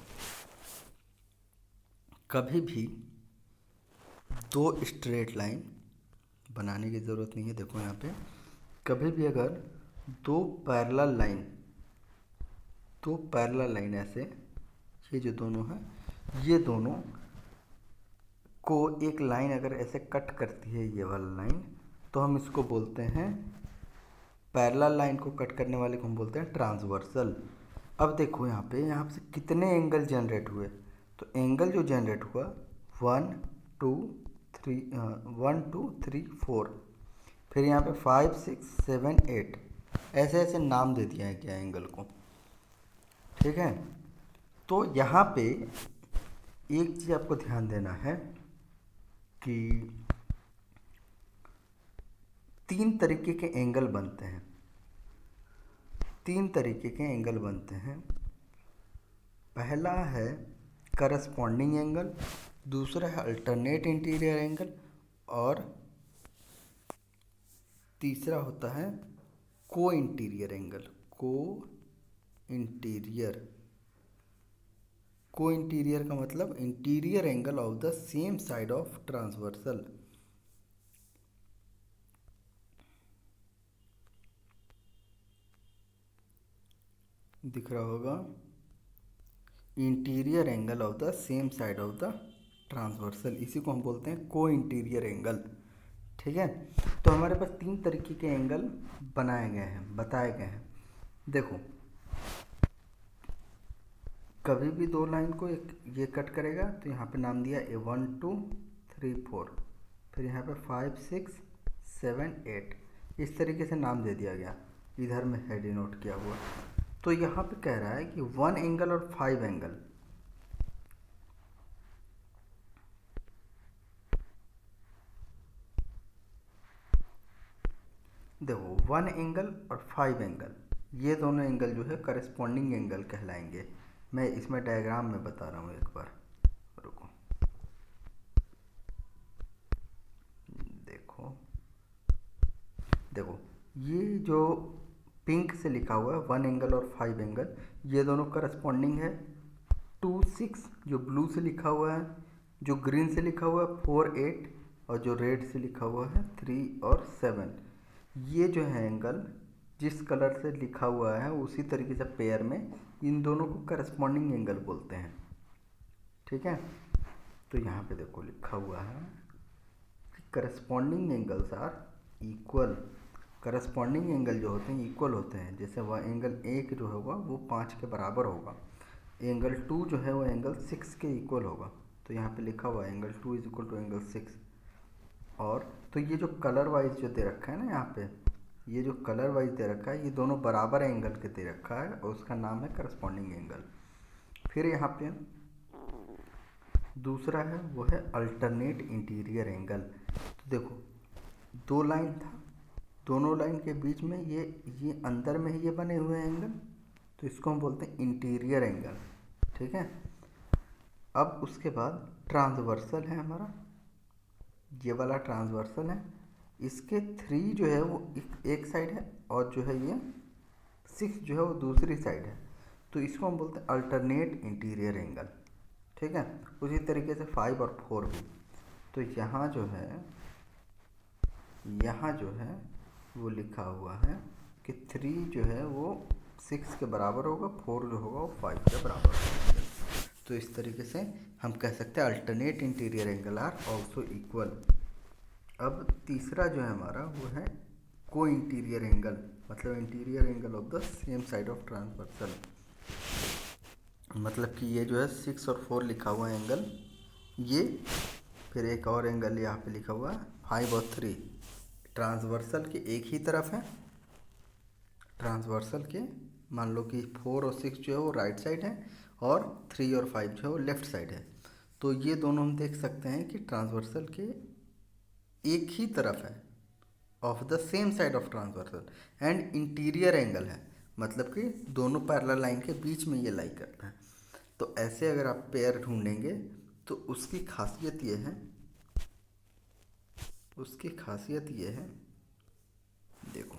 कभी भी दो स्ट्रेट लाइन बनाने की ज़रूरत नहीं है। देखो यहाँ पे कभी भी अगर दो पैरेलल लाइन ऐसे, ये जो दोनों हैं ये दोनों को एक लाइन अगर ऐसे कट करती है ये वाला लाइन, तो हम इसको बोलते हैं, पैरेलल लाइन को कट करने वाले को हम बोलते हैं ट्रांसवर्सल। अब देखो यहाँ से कितने एंगल जनरेट हुए, तो एंगल जो जनरेट हुआ 1 2 3 4, फिर यहाँ पे 5 6 7 8 ऐसे ऐसे नाम दे दिया है क्या एंगल को, ठीक है। तो यहाँ पे एक चीज़ आपको ध्यान देना है कि 3 तरीके के एंगल बनते हैं, 3 तरीके के एंगल बनते हैं। पहला है करस्पॉन्डिंग एंगल, दूसरा है अल्टरनेट इंटीरियर एंगल और तीसरा होता है को इंटीरियर एंगल। को इंटीरियर का मतलब interior angle of the same side of transversal. दिख रहा होगा, interior angle of the same side of the transversal, इसी को हम बोलते हैं को इंटीरियर एंगल, ठीक है। तो हमारे पास 3 तरीके के एंगल बनाए गए हैं, बताए गए हैं। देखो कभी भी दो लाइन को एक ये कट करेगा तो यहाँ पे नाम दिया 1 2 3 4, फिर यहाँ पे 5 6 7 8, इस तरीके से नाम दे दिया गया, इधर में है डिनोट किया हुआ। तो यहाँ पे कह रहा है कि 1 एंगल और 5 एंगल, देखो 1 एंगल और 5 एंगल, ये दोनों एंगल जो है करस्पॉन्डिंग एंगल कहलाएंगे। मैं इसमें डायग्राम में बता रहा हूँ, एक बार रुको। देखो ये जो पिंक से लिखा हुआ है 1 एंगल और 5 एंगल, ये दोनों करस्पॉन्डिंग है। 2 6 जो ब्लू से लिखा हुआ है, जो ग्रीन से लिखा हुआ है 4 8, और जो रेड से लिखा हुआ है 3 और 7, ये जो है एंगल जिस कलर से लिखा हुआ है उसी तरीके से पेयर में इन दोनों को करस्पॉन्डिंग एंगल बोलते हैं, ठीक है। तो यहाँ पे देखो लिखा हुआ है कि corresponding angles are equal. Corresponding angle जो होते हैं इक्वल होते हैं, जैसे वह एंगल 1 जो होगा वो 5 के बराबर होगा, एंगल 2 जो है वो एंगल 6 के इक्वल होगा। तो यहाँ पे लिखा हुआ है angle 2 is equal to angle 6। और तो ये जो कलर वाइज जो दे रखा है ना, यहाँ पे ये जो कलर वाइज दे रखा है ये दोनों बराबर एंगल के दे रखा है और उसका नाम है करस्पॉन्डिंग एंगल। फिर यहाँ पे दूसरा है वो है अल्टरनेट इंटीरियर एंगल। तो देखो 2 लाइन था, दोनों लाइन के बीच में ये अंदर में ही ये बने हुए एंगल, तो इसको हम बोलते हैं इंटीरियर एंगल, ठीक है। अब उसके बाद ट्रांसवर्सल है हमारा, ये वाला ट्रांसवर्सल है, इसके 3 जो है वो एक साइड है और जो है ये 6 जो है वो दूसरी साइड है, तो इसको हम बोलते हैं अल्टरनेट इंटीरियर एंगल, ठीक है। उसी तरीके से 5 और 4 भी। तो यहाँ जो है वो लिखा हुआ है कि 3 जो है वो 6 के बराबर होगा, 4 जो होगा वो 5 के बराबर होगा। तो इस तरीके से हम कह सकते हैं alternate interior angle are also equal. अब तीसरा जो है हमारा वो है को इंटीरियर एंगल, मतलब interior angle of the same side of transversal. मतलब कि ये जो है 6 और 4 लिखा हुआ है एंगल ये, फिर एक और एंगल यहाँ पे लिखा हुआ है 5 और 3, ट्रांसवर्सल के एक ही तरफ है। ट्रांसवर्सल के मान लो कि 4 और 6 जो है वो राइट साइड है और 3 और 5 जो है वो लेफ्ट साइड है। तो ये दोनों हम देख सकते हैं कि ट्रांसवर्सल के एक ही तरफ है, of the same side of transversal, and interior angle है, मतलब कि दोनों पैरेलल लाइन के बीच में ये लाई करता है। तो ऐसे अगर आप पेयर ढूंढेंगे तो उसकी खासियत ये है, देखो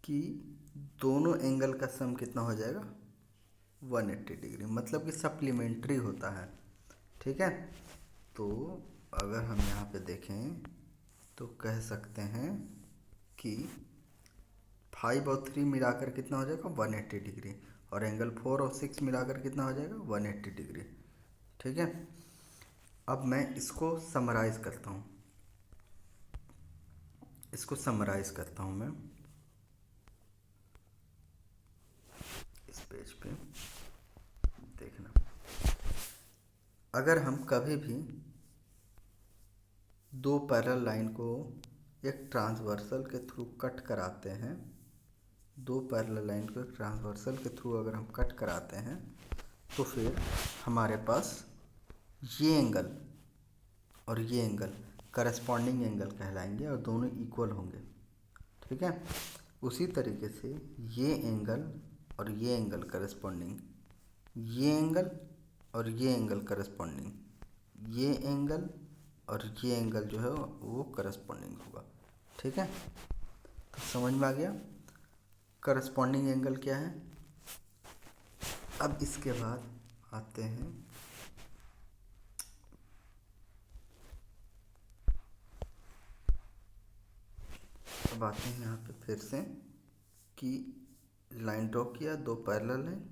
कि दोनों एंगल का सम कितना हो जाएगा 180 डिग्री, मतलब कि सप्लीमेंट्री होता है। ठीक है, तो अगर हम यहाँ पे देखें तो कह सकते हैं कि 5 और 3 मिलाकर कितना हो जाएगा 180 डिग्री, और एंगल 4 और 6 मिलाकर कितना हो जाएगा 180 डिग्री। ठीक है, अब मैं इसको समराइज़ करता हूँ, मैं इस पेज पे देखना। अगर हम कभी भी दो पैरेलल लाइन को एक ट्रांसवर्सल के थ्रू कट कराते हैं, दो पैरेलल लाइन को एक ट्रांसवर्सल के थ्रू अगर हम कट कराते हैं तो फिर हमारे पास ये एंगल और ये एंगल करस्पॉन्डिंग एंगल कहलाएंगे और दोनों इक्वल होंगे। ठीक है, उसी तरीके से ये एंगल और ये एंगल करस्पॉन्डिंग, ये एंगल और ये एंगल करस्पॉन्डिंग, ये एंगल और ये एंगल जो है वो करस्पॉन्डिंग होगा। ठीक है, तो समझ में आ गया करस्पॉन्डिंग एंगल क्या है। अब इसके बाद आते हैं यहाँ पे फिर से कि लाइन ड्रॉ किया, दो पैरेलल लाइन,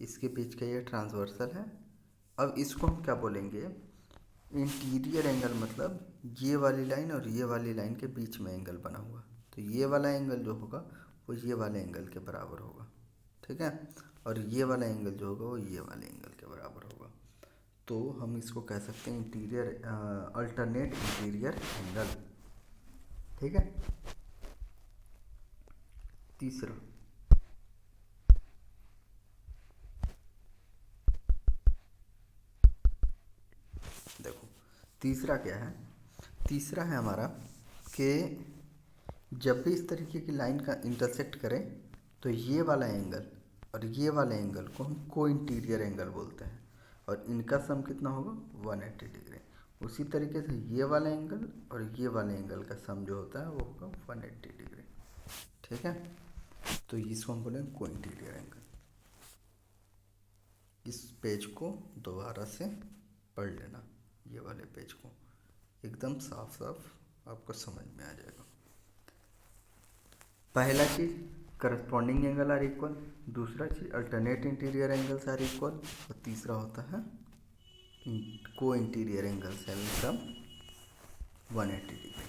इसके बीच का ये ट्रांसवर्सल है। अब इसको हम क्या बोलेंगे, इंटीरियर एंगल, मतलब ये वाली लाइन और ये वाली लाइन के बीच में एंगल बना हुआ, तो ये वाला एंगल जो होगा वो ये वाले एंगल के बराबर होगा। ठीक है, और ये वाला एंगल जो होगा वो ये वाले एंगल के बराबर होगा। तो हम इसको कह सकते हैं इंटीरियर अल्टरनेट इंटीरियर एंगल। ठीक है, तीसरा देखो, तीसरा क्या है, तीसरा है हमारा कि जब भी इस तरीके की लाइन का इंटरसेक्ट करें तो ये वाला एंगल और ये वाले एंगल को हम को इंटीरियर एंगल बोलते हैं, और इनका सम कितना होगा 180 डिग्री। उसी तरीके से ये वाला एंगल और ये वाले एंगल का सम जो होता है वो होगा 180 डिग्री। ठीक है, तो इसको हम बोलेंगे को इंटीरियर एंगल। इस पेज को दोबारा से पढ़ लेना, ये वाले पेज को एकदम साफ साफ आपको समझ में आ जाएगा। पहला चीज़ करस्पॉन्डिंग एंगल आर इक्वल, दूसरा चीज़ alternate interior angles are equal, और तीसरा होता है co-interior angles having sum 180 degree.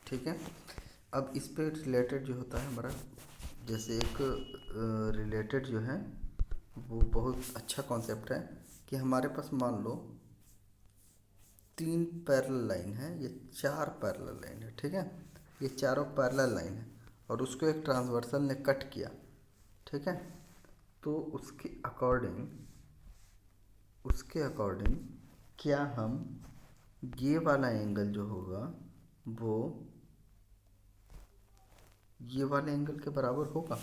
ठीक है, अब इस पे रिलेटेड जो होता है हमारा, जैसे एक रिलेटेड जो है वो बहुत अच्छा कॉन्सेप्ट है कि हमारे पास मान लो 3 पैरेलल लाइन है, ये 4 पैरेलल लाइन है। ठीक है, ये चारों पैरेलल लाइन है और उसको एक ट्रांसवर्सल ने कट किया। ठीक है, तो उसके अकॉर्डिंग क्या हम ये वाला एंगल जो होगा वो ये वाले एंगल के बराबर होगा,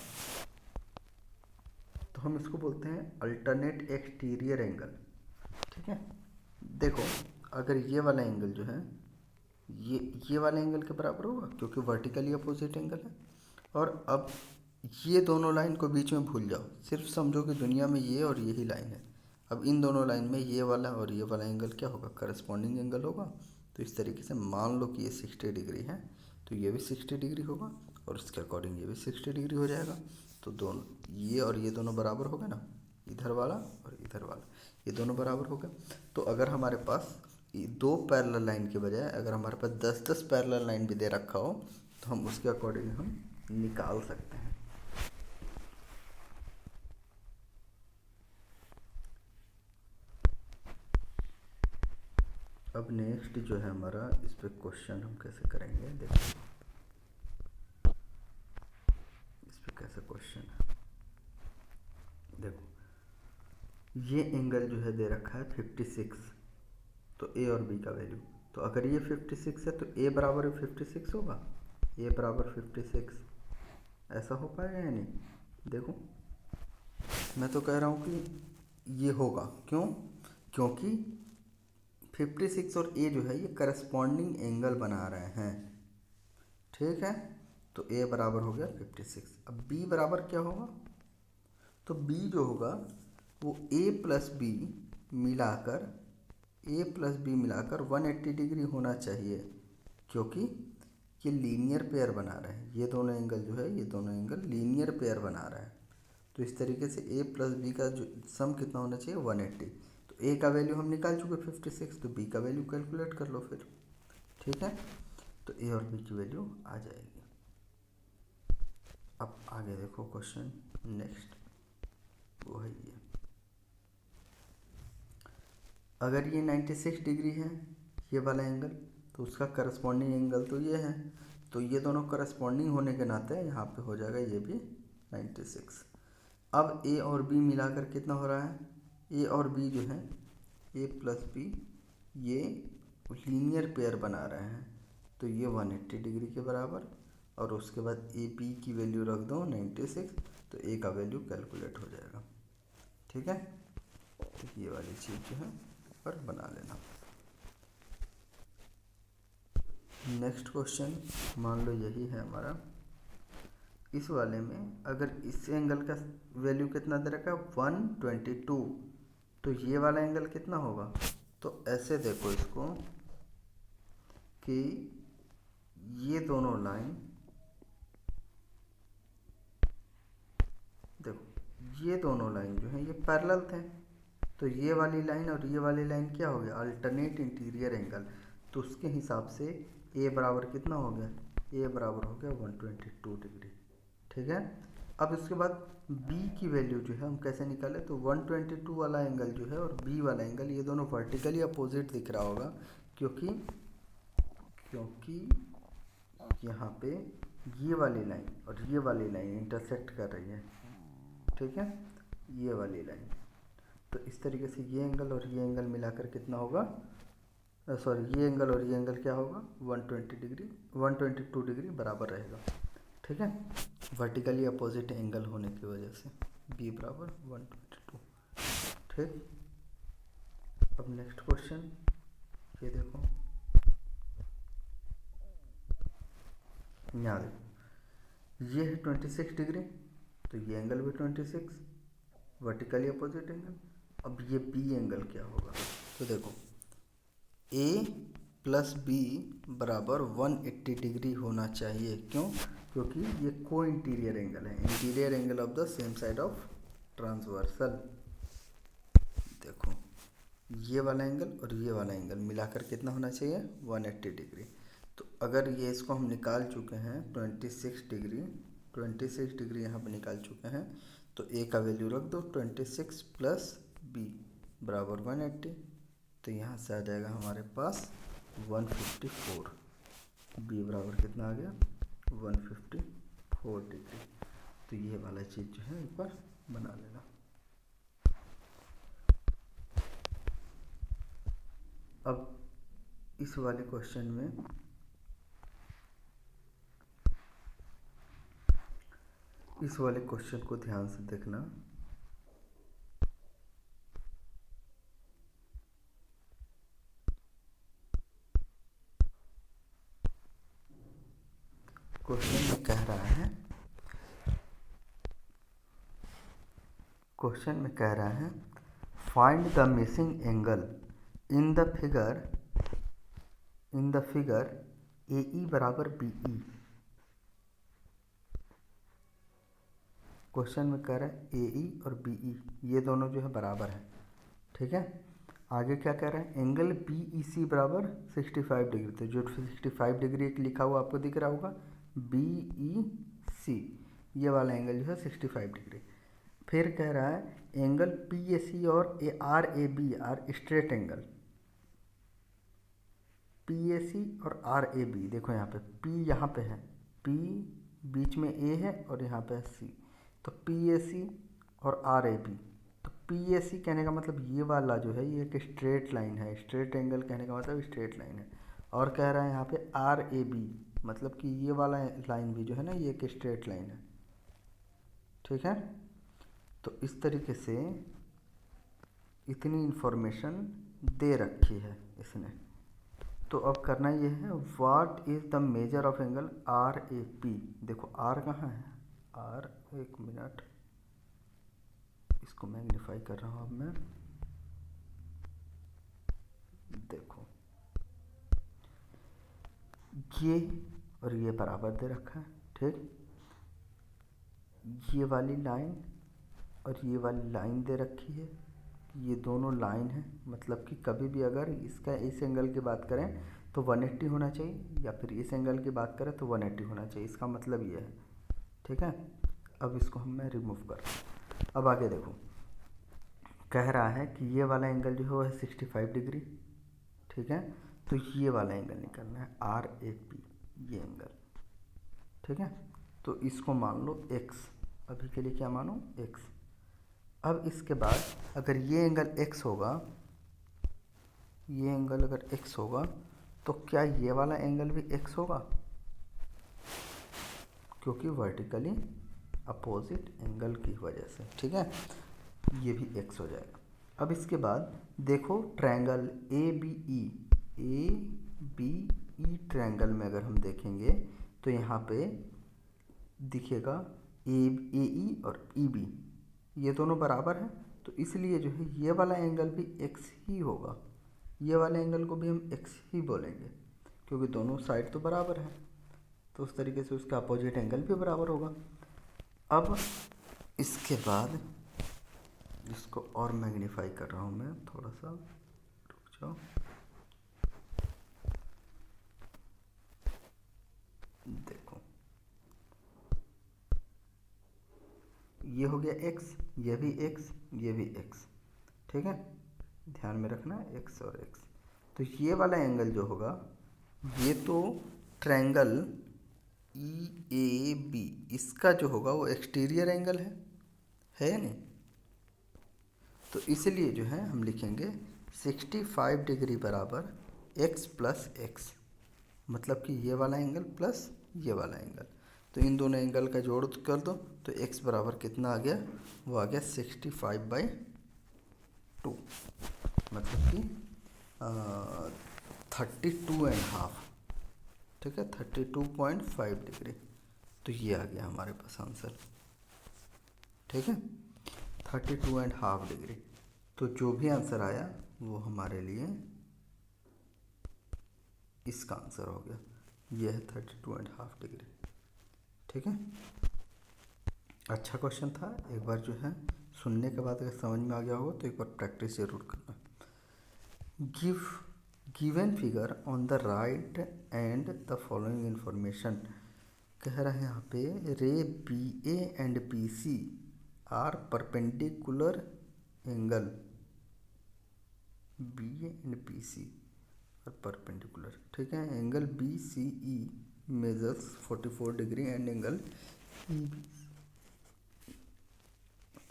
तो हम इसको बोलते हैं अल्टरनेट एक्सटीरियर एंगल। ठीक है, देखो अगर ये वाला एंगल जो है ये वाले एंगल के बराबर होगा क्योंकि वर्टिकली अपोजिट एंगल है। और अब ये दोनों लाइन को बीच में भूल जाओ, सिर्फ समझो कि दुनिया में ये और यही लाइन है। अब इन दोनों लाइन में ये वाला और ये वाला एंगल क्या होगा, करस्पॉन्डिंग एंगल होगा। तो इस तरीके से मान लो कि ये 60 डिग्री है तो ये भी 60 डिग्री होगा और इसके अकॉर्डिंग ये भी 60 डिग्री हो जाएगा। तो दोनों ये और ये दोनों बराबर हो गए ना, इधर वाला और इधर वाला ये दोनों बराबर हो गए। तो अगर हमारे पास दो पैरेलल लाइन के बजाय अगर हमारे पास 10-10 पैरेलल लाइन भी दे रखा हो तो हम उसके अकॉर्डिंग हम निकाल सकते हैं। अब नेक्स्ट जो है हमारा, इस पे क्वेश्चन हम कैसे करेंगे, देखो इस पे कैसे क्वेश्चन है। देखो ये एंगल जो है दे रखा है 56, तो ए और बी का वैल्यू, तो अगर ये 56 है तो ए बराबर 56 होगा, ए बराबर 56, ऐसा हो पाएगा या नहीं। देखो मैं तो कह रहा हूँ कि ये होगा, क्यों, क्योंकि 56 और ए जो है ये करस्पॉन्डिंग एंगल बना रहे हैं, ठीक है। तो ए बराबर हो गया 56। अब बी बराबर क्या होगा, तो बी जो होगा वो ए प्लस बी मिलाकर 180 डिग्री होना चाहिए, क्योंकि ये लीनियर पेयर बना रहे हैं, ये दोनों एंगल जो है, ये दोनों एंगल लीनियर पेयर बना रहे हैं। तो इस तरीके से ए प्लस बी का जो सम कितना होना चाहिए 180। तो ए का वैल्यू हम निकाल चुके 56, तो बी का वैल्यू कैलकुलेट कर लो फिर, ठीक है। तो ए और बी की वैल्यू आ जाएगी। अब आगे देखो क्वेश्चन नेक्स्ट, वो है ये, अगर ये 96 डिग्री है ये वाला एंगल, तो उसका करस्पॉन्डिंग एंगल तो ये है, तो ये दोनों करस्पॉन्डिंग होने के नाते यहाँ पे हो जाएगा ये भी 96। अब ए और बी मिलाकर कितना हो रहा है, ए और बी जो है, ए प्लस बी, ये लीनियर पेयर बना रहे हैं, तो ये 180 डिग्री के बराबर, और उसके बाद ए बी की वैल्यू रख दो 96, तो ए का वैल्यू कैलकुलेट हो जाएगा, ठीक है। तो ये वाली चीज़ जो है पर बना लेना। नेक्स्ट क्वेश्चन मान लो यही है हमारा, इस वाले में अगर इस एंगल का वैल्यू कितना दे रखा है 122, तो ये वाला एंगल कितना होगा। तो ऐसे देखो इसको कि ये दोनों लाइन, देखो ये दोनों लाइन जो है ये पैरेलल थे, तो ये वाली लाइन और ये वाली लाइन क्या हो गया, अल्टरनेट इंटीरियर एंगल, तो उसके हिसाब से ए बराबर कितना हो गया, ए बराबर हो गया 122 डिग्री, ठीक है। अब इसके बाद बी की वैल्यू जो है हम कैसे निकाले, तो 122 वाला एंगल जो है और बी वाला एंगल ये दोनों वर्टिकली अपोजिट दिख रहा होगा, क्योंकि यहाँ पे ये वाली लाइन और ये वाली लाइन इंटरसेक्ट कर रही है, ठीक है, ये वाली लाइन। तो इस तरीके से ये एंगल और ये एंगल मिलाकर कितना होगा, सॉरी ये एंगल और ये एंगल क्या होगा 122 डिग्री बराबर रहेगा, ठीक है, वर्टिकली अपोजिट एंगल होने की वजह से बी बराबर 122, ठीक। अब नेक्स्ट क्वेश्चन ये देखो, यहाँ देखो ये है 26 डिग्री, तो ये एंगल भी 26, वर्टिकली अपोजिट एंगल। अब ये बी एंगल क्या होगा, तो देखो ए प्लस बी बराबर 180 डिग्री होना चाहिए, क्यों, क्योंकि ये को इंटीरियर एंगल है, interior angle of the same side of transversal. देखो ये वाला एंगल और ये वाला एंगल मिलाकर कितना होना चाहिए 180 डिग्री। तो अगर ये इसको हम निकाल चुके हैं 26 डिग्री यहाँ पर निकाल चुके हैं, तो ए का वैल्यू रख दो 26 प्लस बी बराबर 180, तो यहाँ से आ जाएगा हमारे पास 154, बी बराबर कितना आ गया 154 डिग्री। तो ये वाला चीज़ जो है एक बार बना लेना। अब इस वाले क्वेश्चन में इस वाले क्वेश्चन को ध्यान से देखना। क्वेश्चन में कह रहा है find the missing angle in the figure A E बराबर बी ई। क्वेश्चन में कह रहा है ए ई और बी ई ये दोनों जो है बराबर है, ठीक है। आगे क्या कह रहा है, एंगल बी ई सी बराबर 65 डिग्री, तो जो 65 डिग्री एक लिखा हुआ आपको दिख रहा होगा बी ई सी, ये वाला एंगल जो है 65 डिग्री। फिर कह रहा है एंगल पी ए सी और A R B are straight angle, PAC और RAB, देखो यहाँ पे P यहाँ पे है, P बीच में A है और यहाँ पे है C, तो PAC और RAB। तो PAC कहने का मतलब ये वाला जो है ये एक स्ट्रेट लाइन है, स्ट्रेट एंगल कहने का मतलब स्ट्रेट लाइन है। और कह रहा है यहाँ पे RAB मतलब कि ये वाला लाइन भी जो है ना ये एक स्ट्रेट लाइन है, ठीक है। तो इस तरीके से इतनी इन्फॉर्मेशन दे रखी है इसने। तो अब करना ये है, what is the measure of angle RAP। देखो R कहाँ है, R, एक मिनट इसको मैग्नीफाई कर रहा हूँ अब मैं। देखो ये और ये बराबर दे रखा है, ठीक। ये वाली लाइन और ये वाली लाइन दे रखी है, ये दोनों लाइन है, मतलब कि कभी भी अगर इसका इस एंगल की बात करें तो 180 होना चाहिए, या फिर इस एंगल की बात करें तो 180 होना चाहिए, इसका मतलब ये है, ठीक है। अब इसको मैं रिमूव कर रहा हूँ। अब आगे देखो, कह रहा है कि ये वाला एंगल जो है वो है 65 डिग्री, ठीक है। तो ये वाला एंगल निकालना है RAP, ये एंगल, ठीक है। तो इसको मान लो x, अभी के लिए क्या मानो x। अब इसके बाद अगर ये एंगल x होगा, ये एंगल अगर x होगा तो क्या ये वाला एंगल भी x होगा, क्योंकि वर्टिकली अपोजिट एंगल की वजह से, ठीक है। ये भी x हो जाएगा। अब इसके बाद देखो ट्रायंगल ABE ट्रायंगल में अगर हम देखेंगे तो यहाँ पे दिखेगा AE और EB, ये दोनों बराबर हैं, तो इसलिए जो है ये वाला एंगल भी x ही होगा, ये वाले एंगल को भी हम x ही बोलेंगे, क्योंकि दोनों साइड तो बराबर हैं, तो उस तरीके से उसका अपोजिट एंगल भी बराबर होगा। अब इसके बाद इसको और मैग्नीफाई कर रहा हूँ मैं, थोड़ा सा रुक जाओ। देखो ये हो गया x, ये भी x, ये भी x, ठीक है। ध्यान में रखना x और x। तो ये वाला एंगल जो होगा, ये तो ट्रायंगल EAB इसका जो होगा वो एक्सटीरियर एंगल है या नहीं। तो इसलिए जो है हम लिखेंगे 65 डिग्री बराबर x प्लस x, मतलब कि ये वाला एंगल प्लस ये वाला एंगल। तो इन दोनों एंगल का जोड़ कर दो तो x बराबर कितना आ गया, वो आ गया 65/2, मतलब कि 32.5, ठीक है, 32.5 डिग्री। तो ये आ गया हमारे पास आंसर, ठीक है, 32.5 डिग्री। तो जो भी आंसर आया वो हमारे लिए इसका आंसर हो गया, ये है 32.5 डिग्री, ठीक है। अच्छा क्वेश्चन था, एक बार जो है सुनने के बाद अगर समझ में आ गया होगा तो एक बार प्रैक्टिस जरूर करना। Given figure on the right and the following information, कह रहा है यहाँ पे ray BA and BC are perpendicular angle, BA and BC are perpendicular, ठीक है। Angle BCE measures 44 degree and angle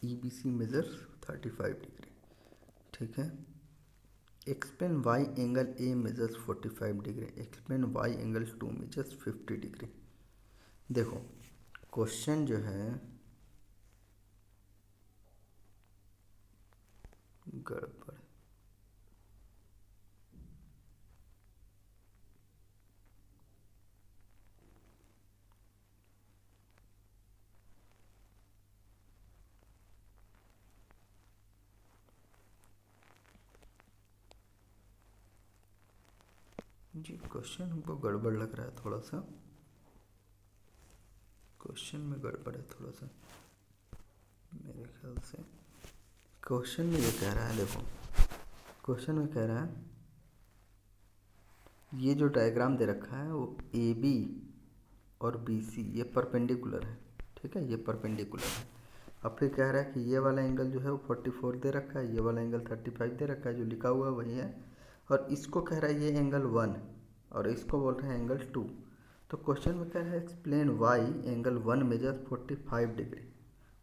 EBC measures 35 degree, ठीक है। Explain why angle A measures 45 degree, explain why angle 2 measures 50 degree. देखो question जो है गड़बड़, जी question हमको गड़बड़ लग रहा है, थोड़ा सा क्वेश्चन में गड़बड़ है थोड़ा सा मेरे ख्याल से। क्वेश्चन में ये कह रहा है, देखो क्वेश्चन में कह रहा है ये जो डायग्राम दे रखा है वो AB और BC ये परपेंडिकुलर है, ठीक है, ये परपेंडिकुलर है। अब फिर कह रहा है कि ये वाला एंगल जो है वो 44 दे रखा है, ये वाला एंगल 35 दे रखा है, जो लिखा हुआ है वही है। और इसको कह रहा है ये एंगल 1, और इसको बोल रहे हैं एंगल 2। तो क्वेश्चन में कह रहा है explain why angle 1 measure 45 degree.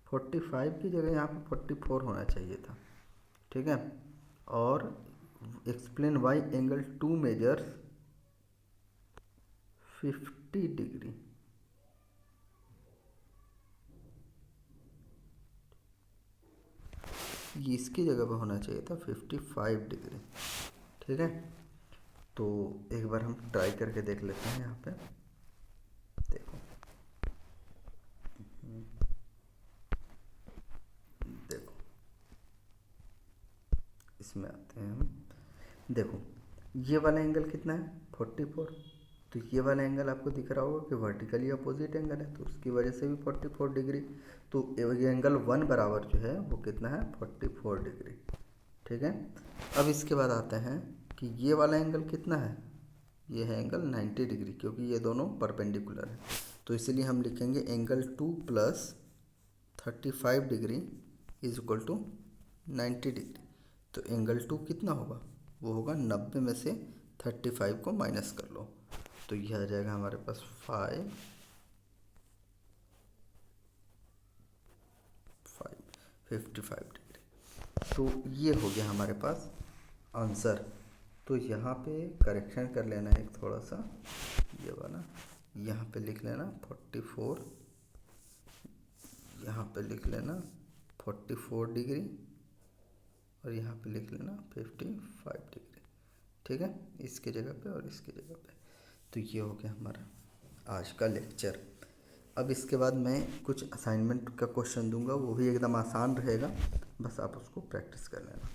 45 की जगह यहाँ पे 44 होना चाहिए था, ठीक है। और explain why angle 2 measures 50 degree. ये इसकी जगह पे होना चाहिए था 55 डिग्री, ठीक है। तो एक बार हम ट्राई करके देख लेते हैं। यहाँ पे देखो, देखो इसमें आते हैं हम। देखो ये वाला एंगल कितना है 44। तो ये वाला एंगल आपको दिख रहा होगा कि वर्टिकली अपोजिट एंगल है, तो उसकी वजह से भी 44 डिग्री। तो ये एंगल 1 बराबर जो है वो कितना है 44 डिग्री, ठीक है। अब इसके बाद आते हैं कि ये वाला एंगल कितना है, ये है एंगल 90 डिग्री, क्योंकि ये दोनों परपेंडिकुलर है। तो इसलिए हम लिखेंगे angle 2 plus 35 degree is equal to 90 degree. तो एंगल 2 कितना होगा, वो होगा 90 में से 35 को माइनस कर लो, तो यह आ जाएगा हमारे पास 55 डिग्री। तो ये हो गया हमारे पास आंसर। तो यहाँ पे करेक्शन कर लेना एक थोड़ा सा, ये वाला यहाँ पे लिख लेना 44, यहाँ पे लिख लेना 44 डिग्री, और यहाँ पे लिख लेना 55 डिग्री, ठीक है, इसकी जगह पे और इसकी जगह पे। तो ये हो गया हमारा आज का लेक्चर। अब इसके बाद मैं कुछ असाइनमेंट का क्वेश्चन दूंगा, वो भी एकदम आसान रहेगा, बस आप उसको प्रैक्टिस कर लेना।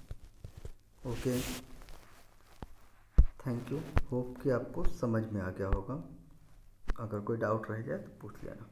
Okay, thank you. होप कि आपको समझ में आ गया होगा। अगर कोई डाउट रह जाए तो पूछ लेना।